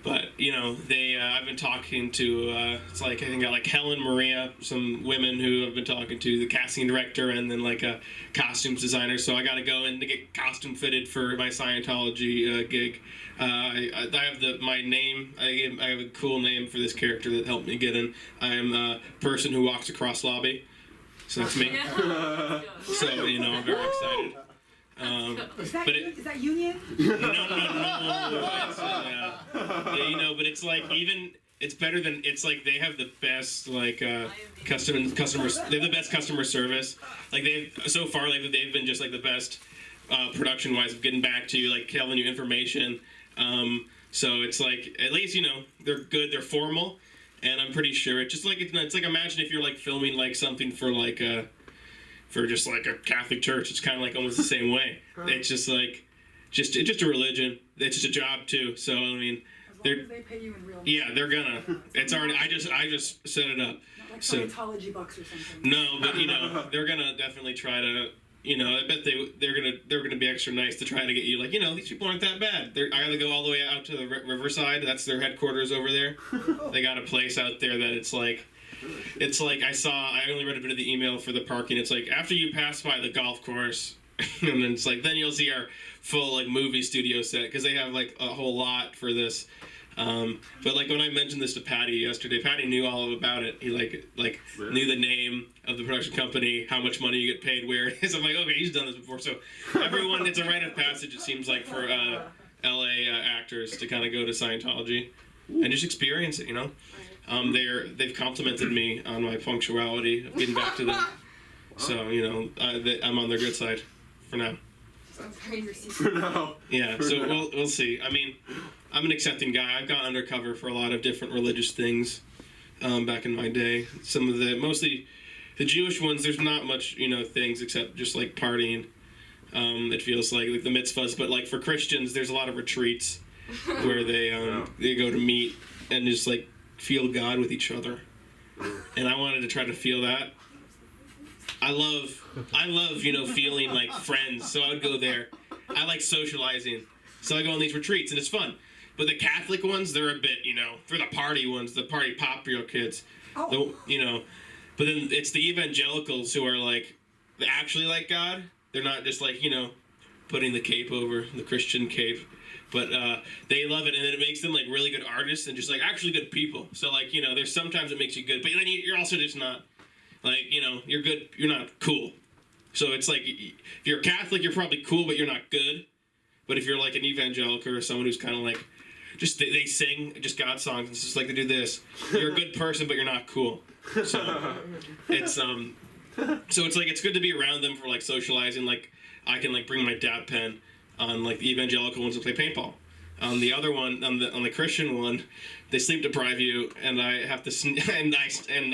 But you know, I've been talking to it's like I think got like Helen, Maria, some women who I've been talking to, the casting director, and then like a costumes designer. So I got to go in to get costume fitted for my Scientology gig. I have my name. I have a cool name for this character that helped me get in. I'm a person who walks across lobby. So that's me. So you know, I'm very excited. Is that union? No. It's, yeah, you know, but it's like it's better than like they have the best like customers. They have the best customer service. Like so far they've been just like the best production wise of getting back to you, like telling you information. So it's like at least you know they're good. They're formal. and I'm pretty sure it's just like it's like imagine if you're like filming like something for like for just like a Catholic church. It's kind of like almost the same way. It's just like it's just a religion. It's just a job too. So I mean, As long as they pay you in real money. yeah, they're gonna. It's already. I just set it up. Not like So- Scientology bucks or something. No, but you know they're gonna definitely try to. You know, I bet they're gonna be extra nice to try to get you. Like, you know, these people aren't that bad. I gotta go all the way out to the Riverside. That's their headquarters over there. They got a place out there that it's like I only read a bit of the email for the parking. It's like after you pass by the golf course, and then it's like then you'll see our full like movie studio set because they have like a whole lot for this. But like when I mentioned this to Patty yesterday, Patty knew all about it. He like knew the name of the production company, how much money you get paid, where it is. I'm like, okay, he's done this before. So everyone, it's a rite of passage. It seems like for LA actors to kind of go to Scientology and just experience it. You know, they've complimented me on my punctuality of getting back to them. So you know, I'm on their good side for now. Sounds crazy. For now. Yeah, so we'll see. I mean, I'm an accepting guy. I've gone undercover for a lot of different religious things back in my day. Some of mostly the Jewish ones, there's not much, you know, things except just like partying. It feels like the mitzvahs. But like for Christians, there's a lot of retreats where they go to meet and just like feel God with each other. And I wanted to try to feel that. I love, you know, feeling like friends. So I would go there. I like socializing. So I go on these retreats and it's fun. But the Catholic ones, they're a bit, you know, for the party ones, the party popular kids. You know, but then it's the evangelicals who are like, actually like God. They're not just like, you know, putting the cape over, the Christian cape. But they love it, and then it makes them like really good artists and just like actually good people. So like, you know, there's sometimes it makes you good, but then you're also just not. Like, you know, you're good, you're not cool. So it's like, if you're a Catholic, you're probably cool, but you're not good. But if you're like an evangelical or someone who's kind of like, just they sing just God songs, it's just like they do this. You're a good person, but you're not cool. So it's like it's good to be around them for like socializing. Like I can like bring my dab pen on like the evangelical ones and play paintball. On the other one, on the Christian one, they sleep deprive you, and I have to and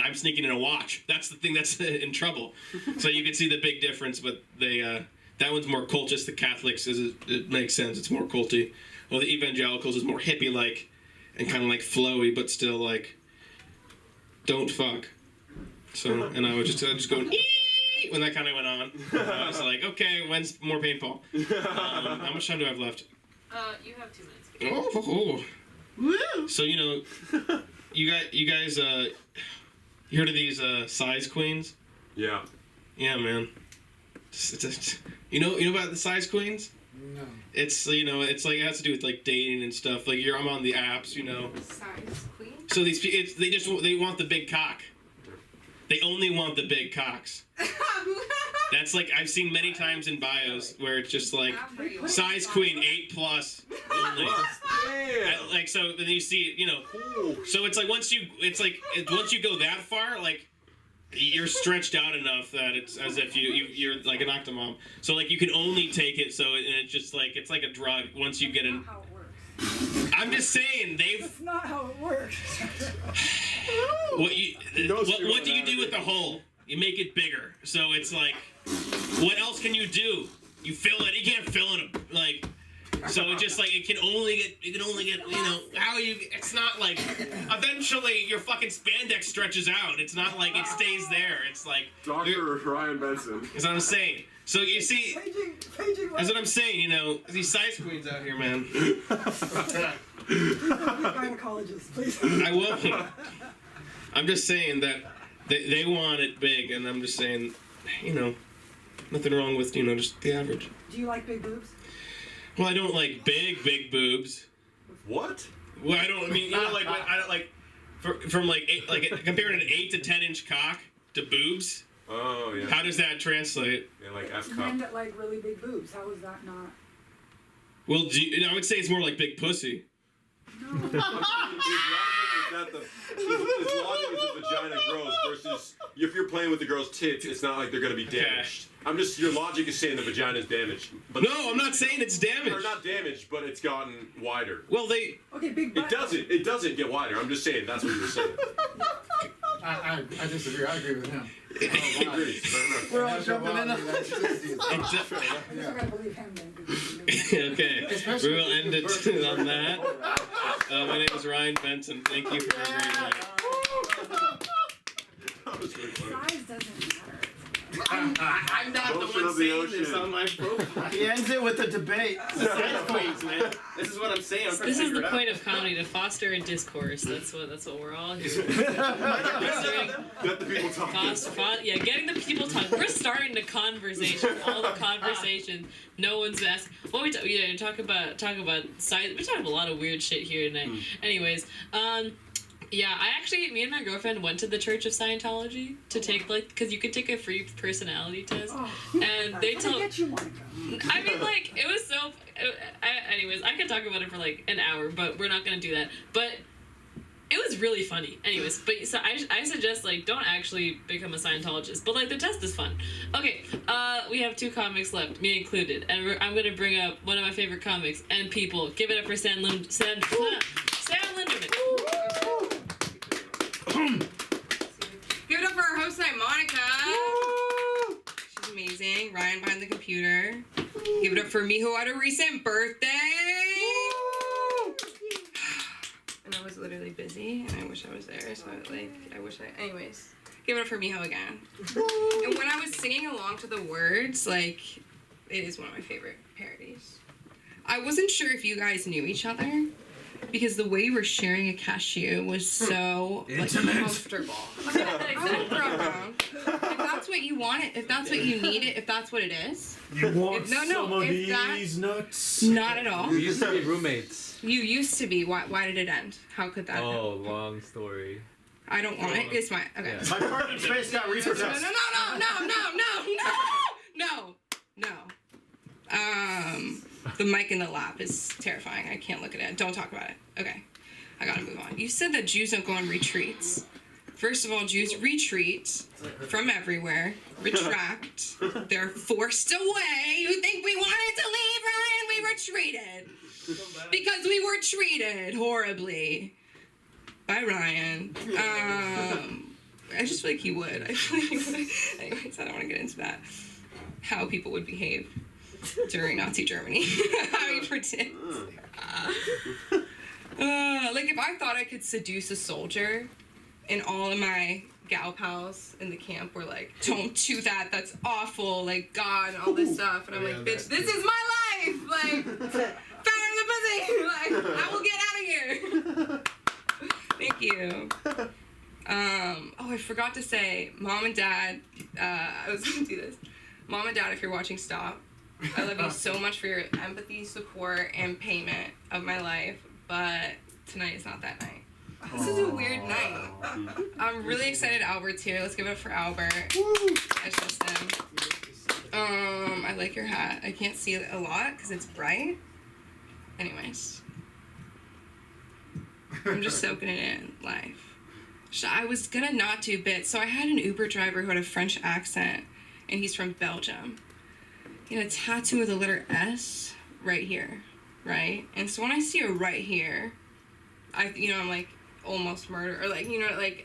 I'm sneaking in a watch. That's the thing that's in trouble. So you can see the big difference, but that one's more cultist. The Catholics it makes sense. It's more culty. Well, the evangelicals is more hippie like, and kind of like flowy, but still like don't fuck. So and I would just go when that kind of went on. I was like, okay, when's more paintball? How much time do I have left? You have 2 minutes. Oh. So you know, you guys, you heard of these size queens? Yeah. Yeah, man. You know about the size queens? No. It's you know, it's like it has to do with like dating and stuff. Like I'm on the apps, you know. Size queen. So they want the big cock. They only want the big cocks. That's like I've seen many times in bios where it's just like size queen 8+ only. Like so then you see you know. So it's like once you go that far like you're stretched out enough that it's as if you're like an octomom. So like you can only take it and it's just like it's like a drug once you get in. That's not how it works. I'm just saying That's not how it works. what do you do with the hole? You make it bigger. So it's like, what else can you do? You fill it. You can't fill it like. So it just like it can only get you know how you. It's not like eventually your fucking spandex stretches out. It's not like it stays there. It's like Dr. Ryan Benson. That's what I'm saying. So you see, Paging that's what I'm saying. You know these size queens out here, man. Gynecologist, please. I will. I'm just saying that they want it big, and I'm just saying, you know, nothing wrong with you know just the average. Do you like big boobs? Well, I don't like big boobs. What? Well, I mean, you know, like I don't like from like comparing an 8 to 10 inch cock to boobs. Oh yeah. How does that translate? Yeah, like F Men cup. that like really big boobs. How is that not? Well, I would say it's more like big pussy. His logic is that the vagina grows versus if you're playing with the girl's tits, it's not like they're gonna be damaged. I'm just, your logic is saying the vagina is damaged. But No, I'm not saying it's damaged. Or not damaged, but it's gotten wider. Well, they. Okay, big butt. It doesn't get wider. I'm just saying that's what you're saying. I disagree. I agree with him. He agrees. Fair enough. We're all jumping in. I'm not gonna believe him then. Okay, we will end it on that. My name is Ryan Benson. Thank you for agreeing. That was really funny. Size doesn't matter. I'm not the Ocean one of the saying this ocean. on my profile. He ends it with a debate. Sideways, man. This is what I'm saying. I'm trying This to is figure the it point out. of comedy, to foster a discourse. That's what we're all here. Let the people talk. Yeah, getting the people talking. We're starting the conversation. All the conversation. No one's asking. What we talk about size. We talk about a lot of weird shit here tonight. Anyways, yeah, me and my girlfriend went to the Church of Scientology to take because you could take a free personality test, and they told. Get you, Monica. I mean, it was so. Anyways, I could talk about it for an hour, but we're not gonna do that. But it was really funny. Anyways, but so I suggest don't actually become a Scientologist, but the test is fun. Okay, we have 2 comics left, me included, and I'm gonna bring up one of my favorite comics and people. Give it up for Sam Linderman. Give it up for our host tonight, Monica. She's amazing. Ryan behind the computer. Give it up for me, who had a recent birthday. And I was literally busy, and I wish I was there. So anyways, give it up for Miho again. And when I was singing along to the words, it is one of my favorite parodies. I wasn't sure if you guys knew each other, because the way you were sharing a cashew was so comfortable. I won't throw around. If that's what you want it, if that's what you need it, if that's what it is. You want some of these nuts? Not at all. We used to be roommates. You used to be. Why did it end? How could that Oh, long story. I don't want it. It's my okay. Yeah. My parking space got repossessed. No. The mic in the lap is terrifying. I can't look at it. Don't talk about it. Okay. I gotta move on. You said that Jews don't go on retreats. First of all, Jews retreat from everywhere, retract. They're forced away. You think we wanted to leave, Ryan? We retreated. Because we were treated horribly by Ryan. I just feel like he would. I feel like he would. Anyways, I don't want to get into that. How people would behave during Nazi Germany. How he pretends. If I thought I could seduce a soldier, and all of my gal pals in the camp were like, don't do that, that's awful, God, and all this stuff. And I'm like, bitch, this is my life! Power in the pussy! I will get out of here! Thank you. I forgot to say, Mom and Dad, I was gonna do this. Mom and Dad, if you're watching, stop. I love you so much for your empathy, support, and payment of my life, but tonight is not that night. This is a weird night. I'm really excited Albert's here. Let's give it up for Albert. I trust him. I like your hat. I can't see it a lot because it's bright. Anyways. I'm just soaking it in live. I was gonna not do bits, so I had an Uber driver who had a French accent, and he's from Belgium. He had a tattoo with the letter S right here, right? And so when I see a right here, I'm like, almost murder, or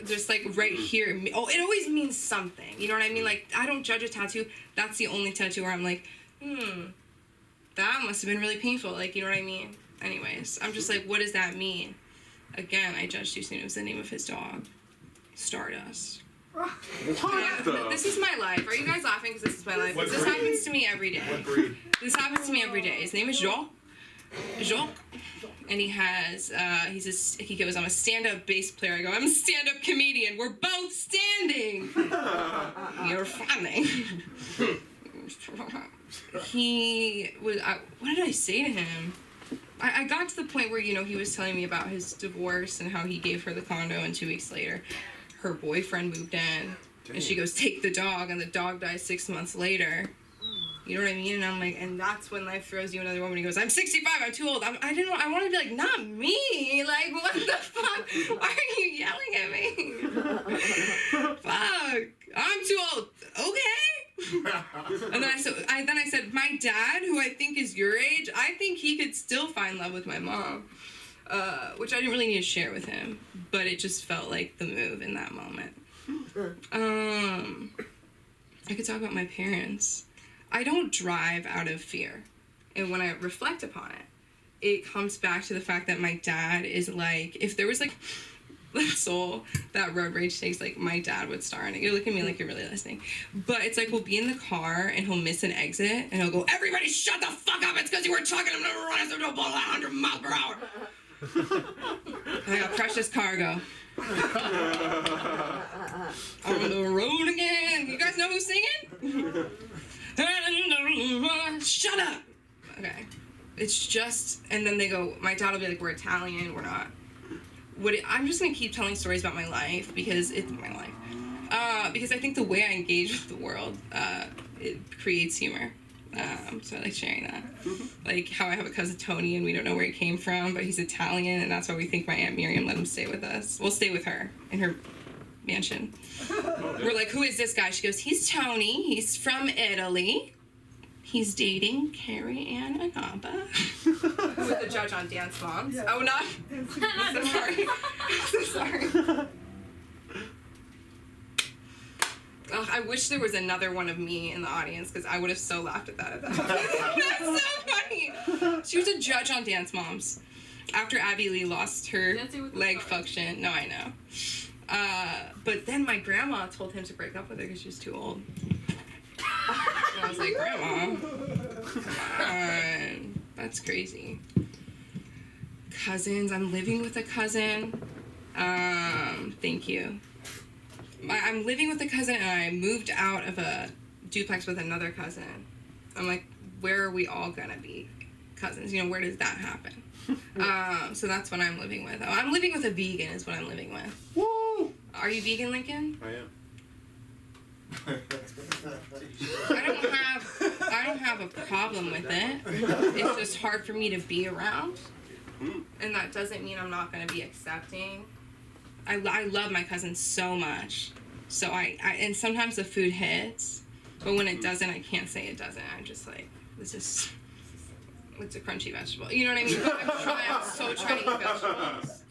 just right here. Oh, it always means something. You know what I mean? I don't judge a tattoo. That's the only tattoo where I'm like, that must have been really painful. You know what I mean? Anyways, I'm just like, what does that mean? Again, I judged too soon. It was the name of his dog, Stardust. This is my life. Are you guys laughing because this is my life? This happens to me every day. This happens to me every day. His name is Jacques. And he has, he goes, I'm a stand-up bass player. I go, I'm a stand-up comedian. We're both standing. You're funny. He was, what did I say to him? I got to the point where, he was telling me about his divorce and how he gave her the condo, and 2 weeks later, her boyfriend moved in. And she goes, take the dog, and the dog dies 6 months later. You know what I mean? And I'm like, and that's when life throws you another woman. He goes, I'm 65, I'm too old. I wanted to be like, not me. What the fuck? Why are you yelling at me? Fuck, I'm too old. Okay. And then I said, my dad, who I think is your age, I think he could still find love with my mom. Which I didn't really need to share with him, but it just felt like the move in that moment. I could talk about my parents. I don't drive out of fear. And when I reflect upon it, it comes back to the fact that my dad is like, if there was like the soul that road rage takes, like my dad would star in it. You're looking at me like you're really listening. But it's like we'll be in the car and he'll miss an exit and he'll go, everybody shut the fuck up, it's because you were talking, I'm gonna run us into a ball at 100 miles per hour. I got precious cargo. On the road again. You guys know who's singing? Shut up. Okay. It's just, and then they go, my dad will be like, we're Italian, we're not. I'm just gonna keep telling stories about my life because it's my life. Because I think the way I engage with the world, it creates humor. So I like sharing that. Like how I have a cousin Tony and we don't know where he came from, but he's Italian and that's why we think my Aunt Miriam let him stay with us. We'll stay with her in her mansion. We're like, who is this guy? She goes, he's Tony. He's from Italy. He's dating Carrie Ann Inaba. Who was the judge on Dance Moms. Yeah. Oh, not. So sorry. So sorry. Oh, I wish there was another one of me in the audience because I would have so laughed at that. That's so funny. She was a judge on Dance Moms after Abby Lee lost her leg function. No, I know. But then my grandma told him to break up with her because she was too old. And I was like, Grandma, come on. That's crazy. Cousins. I'm living with a cousin. Thank you. I'm living with a cousin and I moved out of a duplex with another cousin. I'm like, where are we all gonna be cousins? You know, where does that happen? So that's what I'm living with. Oh, I'm living with a vegan is what I'm living with. Woo! Are you vegan, Lincoln? I am. I don't have a problem with it. It's just hard for me to be around. And that doesn't mean I'm not gonna be accepting. I love my cousins so much. So and sometimes the food hits, but when it doesn't, I can't say it doesn't. I'm just like, it's a crunchy vegetable. You know what I mean? I'm so trying to eat vegetables.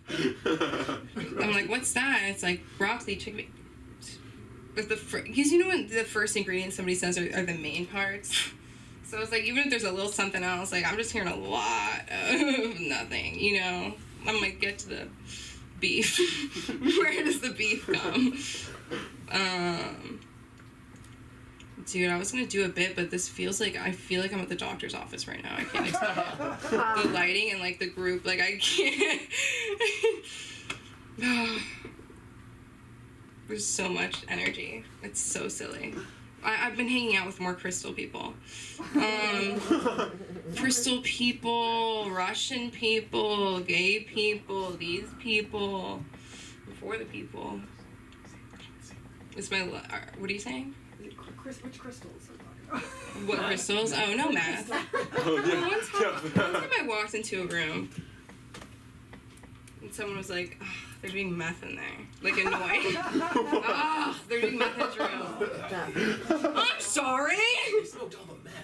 I'm like, what's that? And it's like broccoli, chicken. But because you know when the first ingredients somebody says are the main parts. So it's like, even if there's a little something else, like I'm just hearing a lot of nothing, you know? I'm like, get to the beef. Where does the beef come? Dude, I was gonna do a bit, but this feels like, I feel like I'm at the doctor's office right now. I can't explain it. The lighting and like the group, like I can't. There's so much energy. It's so silly. I've been hanging out with more crystal people. Crystal people, Russian people, gay people, these people, before the people. It's my, what are you saying? Which crystals? What crystals? Oh, no math. One time I walked into a room and someone was like, oh, they're doing meth in there. Like annoyed. Oh, they're doing meth in this room. I'm sorry.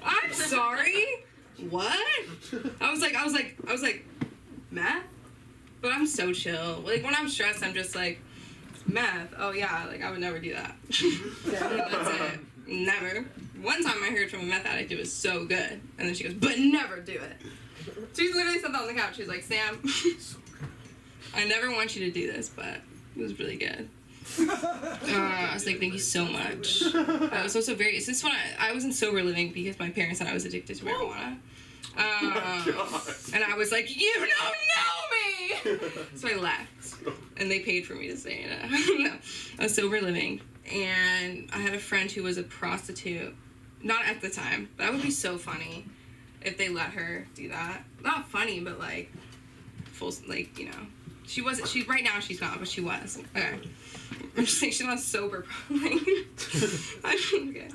I'm sorry. What? I was like, meth? But I'm so chill. Like when I'm stressed, I'm just like, meth. Oh yeah, like I would never do that. That's it. Never. One time I heard from a meth addict, it was so good. And then she goes, but never do it. She literally said that on the couch. She was like, Sam, I never want you to do this, but it was really good. I was like, thank you so much. I was also very, since when I wasn't sober living because my parents said I was addicted to marijuana. And I was like, you don't know me! So I left. And they paid for me to stay in a sober living. And I had a friend who was a prostitute. Not at the time. That would be so funny if they let her do that. Not funny, but like, full, like, you know. She wasn't, right now she's not, but she was. Okay. I'm just saying she's not sober. Okay.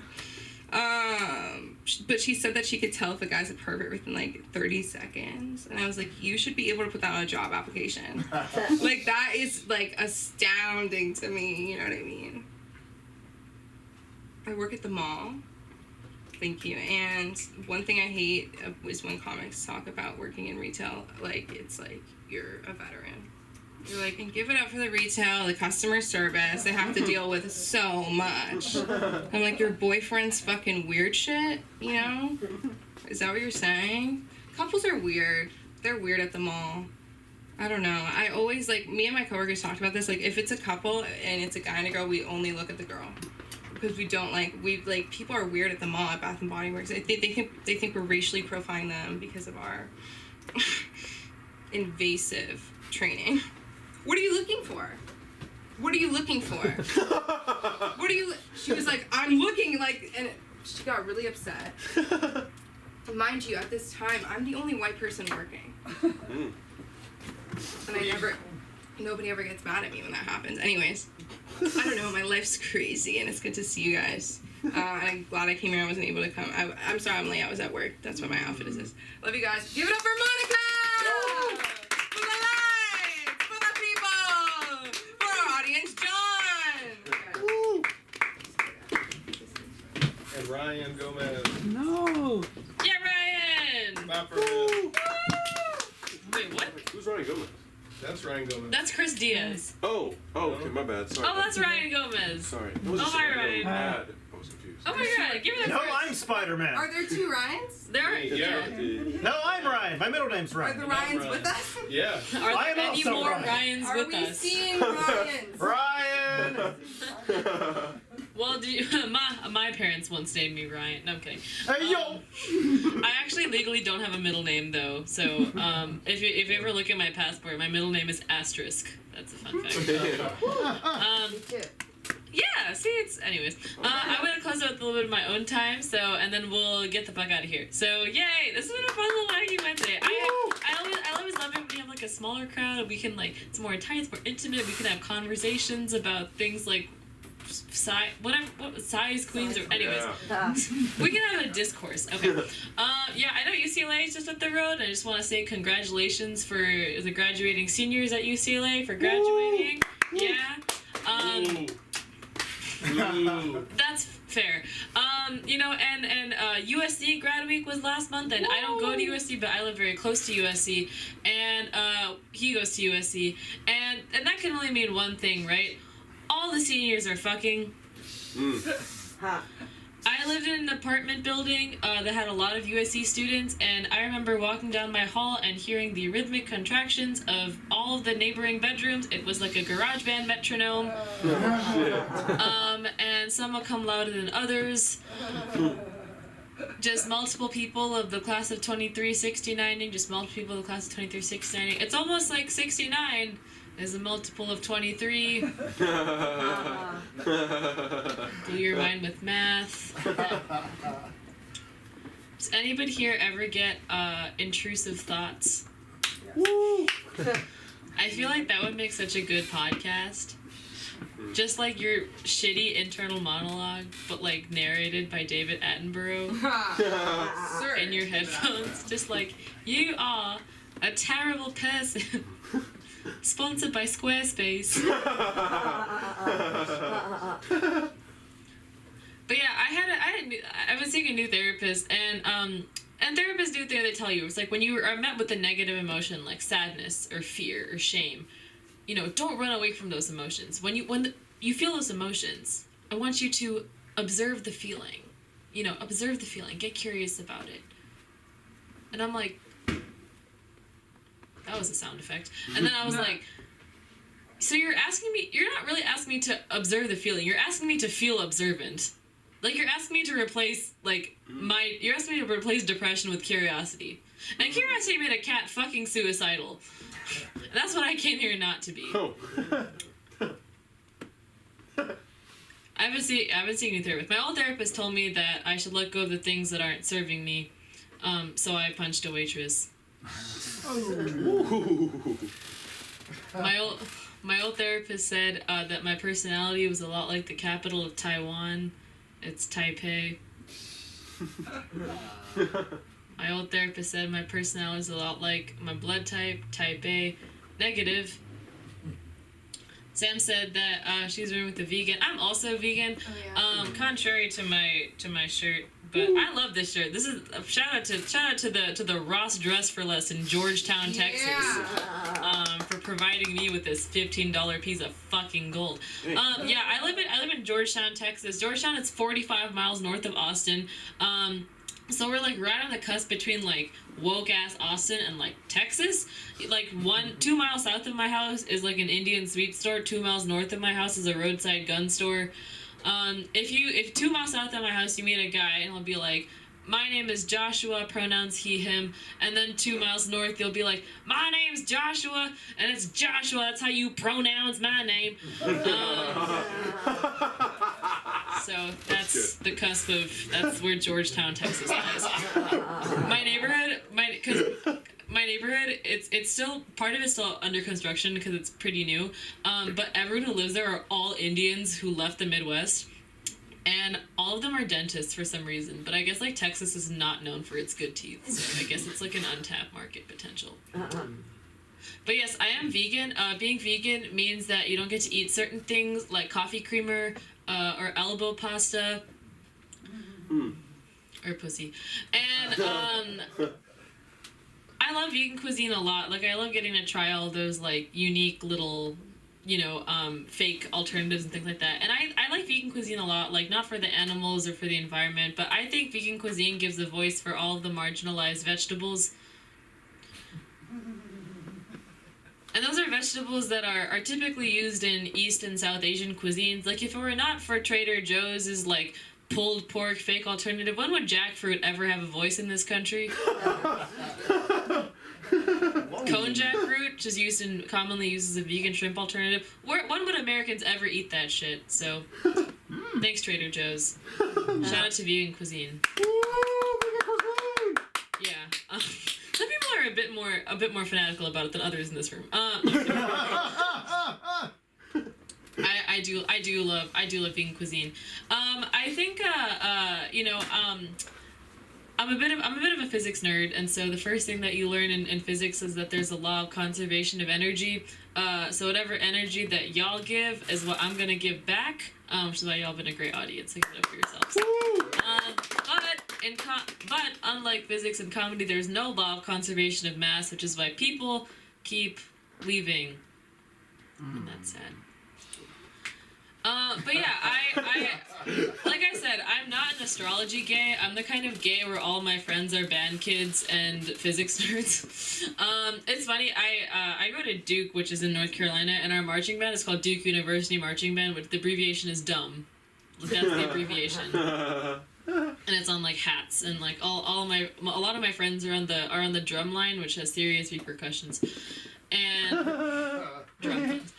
but she said that she could tell if a guy's a pervert within like 30 seconds. And I was like, you should be able to put that on a job application. Like, that is like astounding to me. You know what I mean? I work at the mall. Thank you. And one thing I hate is when comics talk about working in retail. Like, it's like you're a veteran. You're like, and give it up for the retail, the customer service. They have to deal with so much. I'm like, your boyfriend's fucking weird shit, you know? Is that what you're saying? Couples are weird. They're weird at the mall. I don't know. I always, like, me and my coworkers talked about this. Like, if it's a couple and it's a guy and a girl, we only look at the girl. Because we don't, like, people are weird at the mall at Bath & Body Works. They think we're racially profiling them because of our invasive training. What are you looking for? What are you looking for? What are you... She was like, I'm looking, like... And she got really upset. Mind you, at this time, I'm the only white person working. And nobody ever gets mad at me when that happens. Anyways, I don't know, my life's crazy, and it's good to see you guys. And I'm glad I came here. I wasn't able to come. I'm sorry I'm late. I was at work. That's why my outfit is this. Love you guys. Give it up for Monica! For the lights! For the people! For our audience, John! And Ryan Gomez. No. Yeah, Ryan! Not for real. Wait, what? Who's Ryan Gomez? That's Ryan Gomez. That's Chris Diaz. Oh, okay, my bad. Sorry. Oh, that's Ryan Gomez. Sorry. Oh, hi, Ryan. I was confused. Oh my god, give me the No, first. I'm Spider-Man. Are there two Ryans? There are. Yeah. No, I'm Ryan. My middle name's Are Ryan. the Ryans with us? Yeah. Are I there am any also more Ryan. Ryans Are with we us? seeing Ryans? Ryan! Well, my parents once named me Ryan. No, I'm kidding. Hey, yo! I actually legally don't have a middle name though, so if you ever look at my passport, my middle name is Asterisk. That's a fun fact. Yeah, see, it's anyways. I'm gonna close out with a little bit of my own time, so and then we'll get the fuck out of here. So yay, this has been a fun little Wacky Wednesday. I always love it when we have like a smaller crowd and we can like it's more tight, it's more intimate. We can have conversations about things like size, size queens or anyways. Yeah. We can have a discourse. Okay. Yeah, I know UCLA is just up the road. I just want to say congratulations for the graduating seniors at UCLA for graduating. Yeah. That's fair. You know, and USC grad week was last month, and I don't go to USC, but I live very close to USC, and he goes to USC, and that can only mean one thing, right? All the seniors are fucking. I lived in an apartment building that had a lot of USC students, and I remember walking down my hall and hearing the rhythmic contractions of all of the neighboring bedrooms. It was like a garage band metronome. And some will come louder than others. Just multiple people of the class of 23 69ing, just multiple people of the class of 23 69ing. It's almost like 69 is a multiple of 23. Blew your mind with math. Does anybody here ever get intrusive thoughts? Woo! I feel like that would make such a good podcast. Just like your shitty internal monologue, but like narrated by David Attenborough in your headphones. Just like, you are a terrible person. Sponsored by Squarespace. But yeah, I was seeing a new therapist, and therapists do things they tell you. It's like when you are met with a negative emotion like sadness or fear or shame, you know, don't run away from those emotions. When you feel those emotions, I want you to observe the feeling. You know, observe the feeling. Get curious about it. And I'm like, that was a sound effect. And then I was like, so you're not really asking me to observe the feeling. You're asking me to feel observant. Like, you're asking me to replace, you're asking me to replace depression with curiosity. And curiosity made a cat fucking suicidal. And that's what I came here not to be. Oh. I've been seeing a new therapist. My old therapist told me that I should let go of the things that aren't serving me. So I punched a waitress. My old therapist said that my personality was a lot like the capital of Taiwan. It's Taipei. My old therapist said my personality is a lot like my blood type, type A, negative. Sam said that she's rooming with a vegan. I'm also vegan. Oh, yeah. Contrary to my shirt, but I love this shirt. This is a shout out to the Ross Dress for Less in Georgetown, Texas, for providing me with this $15 piece of fucking gold. Yeah, I live in Georgetown, Texas. Georgetown, it's 45 miles north of Austin. So we're like right on the cusp between like woke ass Austin and like Texas. Like 2 miles south of my house is like an Indian sweet store. 2 miles north of my house is a roadside gun store. If 2 miles south of my house you meet a guy and he'll be like, my name is Joshua, pronouns he, him, and then 2 miles north you'll be like, my name's Joshua, and it's Joshua, that's how you pronounce my name. So that's the cusp of, that's where Georgetown, Texas lies. My neighborhood, it's still, part of it's still under construction because it's pretty new, but everyone who lives there are all Indians who left the Midwest. And all of them are dentists for some reason. But I guess, like, Texas is not known for its good teeth. So I guess it's, like, an untapped market potential. But yes, I am vegan. Being vegan means that you don't get to eat certain things like coffee creamer or elbow pasta. Or pussy. And I love vegan cuisine a lot. Like, I love getting to try all those, like, unique little... fake alternatives and things like that. And I like vegan cuisine a lot, like not for the animals or for the environment, but I think vegan cuisine gives a voice for all of the marginalized vegetables. And those are vegetables that are typically used in East and South Asian cuisines. Like if it were not for Trader Joe's like pulled pork fake alternative, when would jackfruit ever have a voice in this country? Cone jackfruit, just commonly used as a vegan shrimp alternative. When would Americans ever eat that shit? So, thanks Trader Joe's. Shout out to vegan cuisine. Yeah, some people are a bit more fanatical about it than others in this room. I do love vegan cuisine. I think I'm a bit of a physics nerd, and so the first thing that you learn in physics is that there's a law of conservation of energy. So whatever energy that y'all give is what I'm gonna give back. Which is why y'all been a great audience. So give it up for yourselves. But unlike physics and comedy, there's no law of conservation of mass, which is why people keep leaving, and that's sad. But yeah, I like I said, I'm not an astrology gay. I'm the kind of gay where all my friends are band kids and physics nerds. It's funny, I go to Duke, which is in North Carolina, and our marching band is called Duke University Marching Band, which the abbreviation is DUMB. That's the abbreviation. And it's on like hats, and like a lot of my friends are on the drum line, which has serious repercussions. And drum lines.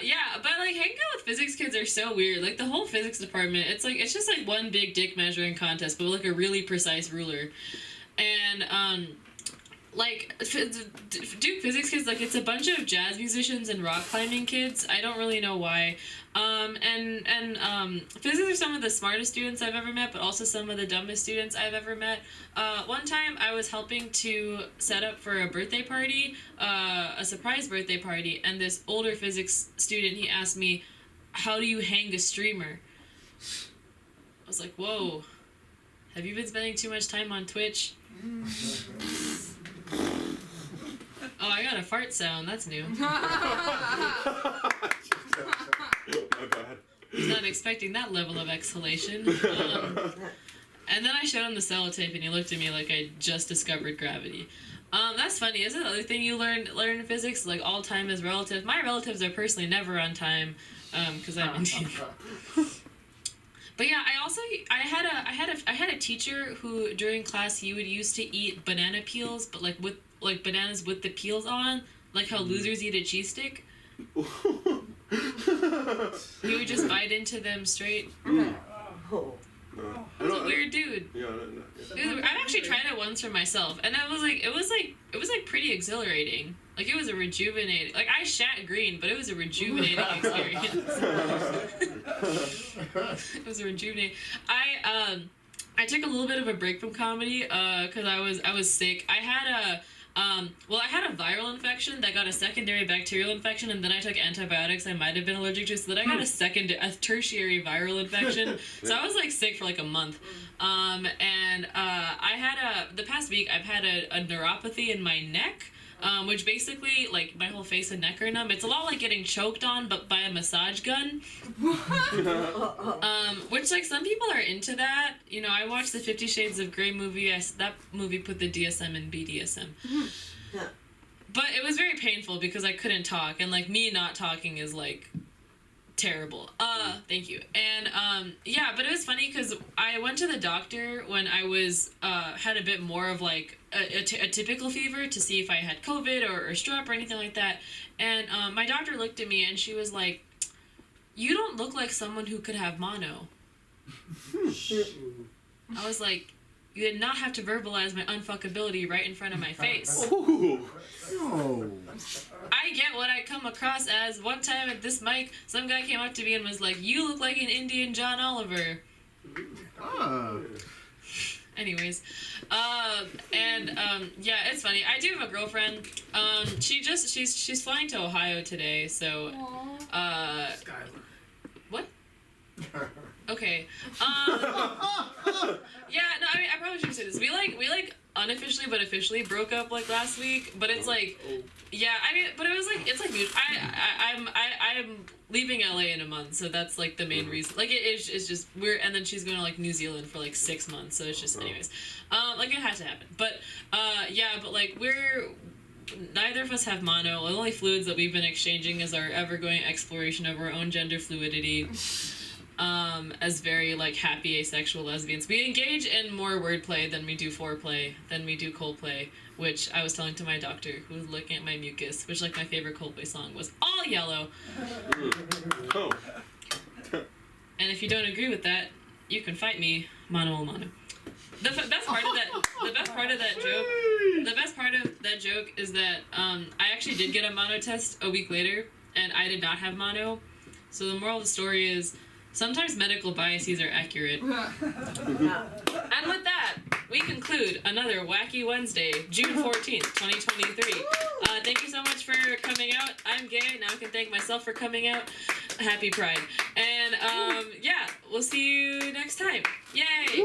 Yeah, but like hanging out with physics kids are so weird. Like the whole physics department, it's just like one big dick measuring contest, but with like a really precise ruler. And like Duke physics kids, like it's a bunch of jazz musicians and rock climbing kids. I don't really know why. Physics are some of the smartest students I've ever met, but also some of the dumbest students I've ever met. One time I was helping to set up for a birthday party, a surprise birthday party, and this older physics student, he asked me, how do you hang a streamer? I was like, whoa, have you been spending too much time on Twitch? Oh, I got a fart sound, that's new. I was not expecting that level of exhalation. And then I showed him the sellotape, and he looked at me like I just discovered gravity. That's funny. Isn't the other thing you learn in physics? Like all time is relative. My relatives are personally never on time, because I'm Indian. But yeah, I had a teacher who during class he would used to eat banana peels, but like bananas with the peels on, like how losers eat a cheese stick. He would just bite into them straight. He's a weird dude. I've actually tried it once for myself, and it was pretty exhilarating. Like it was a rejuvenating. Like I shat green, but it was a rejuvenating experience. It was a rejuvenating. I took a little bit of a break from comedy because I was sick. I had a viral infection that got a secondary bacterial infection, and then I took antibiotics I might have been allergic to, so then I got a tertiary viral infection. So I was like sick for like a month. And I had the past week I've had a neuropathy in my neck. Which basically, like, my whole face and neck are numb. It's a lot like getting choked on, but by a massage gun. Which, like, some people are into that. You know, I watched the 50 Shades of Grey movie. That movie put the DSM in BDSM. Yeah. But it was very painful because I couldn't talk. And, like, me not talking is, like, terrible. Thank you. And, yeah, but it was funny because I went to the doctor when I was, had a bit more of, like, a typical fever to see if I had COVID or strep or anything like that. And my doctor looked at me and she was like, "You don't look like someone who could have mono." I was like, "You did not have to verbalize my unfuckability right in front of my face." I get what I come across as. One time at this mic, some guy came up to me and was like, "You look like an Indian John Oliver." Anyways, yeah, it's funny. I do have a girlfriend. She's flying to Ohio today, so, what? Okay. Yeah, no, I mean, I probably shouldn't say this. We like unofficially but officially broke up like last week, but it's like, yeah, I mean, but it was like, it's like, I'm leaving LA in a month, so that's like the main reason. Like it's just and then she's going to like New Zealand for like 6 months, so it's just anyways, like it had to happen. But yeah, but like neither of us have mono. The only fluids that we've been exchanging is our ever-going exploration of our own gender fluidity. As very like happy asexual lesbians, we engage in more wordplay than we do foreplay, than we do Coldplay, which I was telling to my doctor, who was looking at my mucus, which like my favorite Coldplay song was All Yellow. Oh. And if you don't agree with that, you can fight me, mano a mano. The best part of that joke is that I actually did get a mono test a week later, and I did not have mono. So the moral of the story is, sometimes medical biases are accurate. And with that, we conclude another Wacky Wednesday, June 14th, 2023. Thank you so much for coming out. I'm gay. Now I can thank myself for coming out. Happy Pride. And yeah, we'll see you next time. Yay!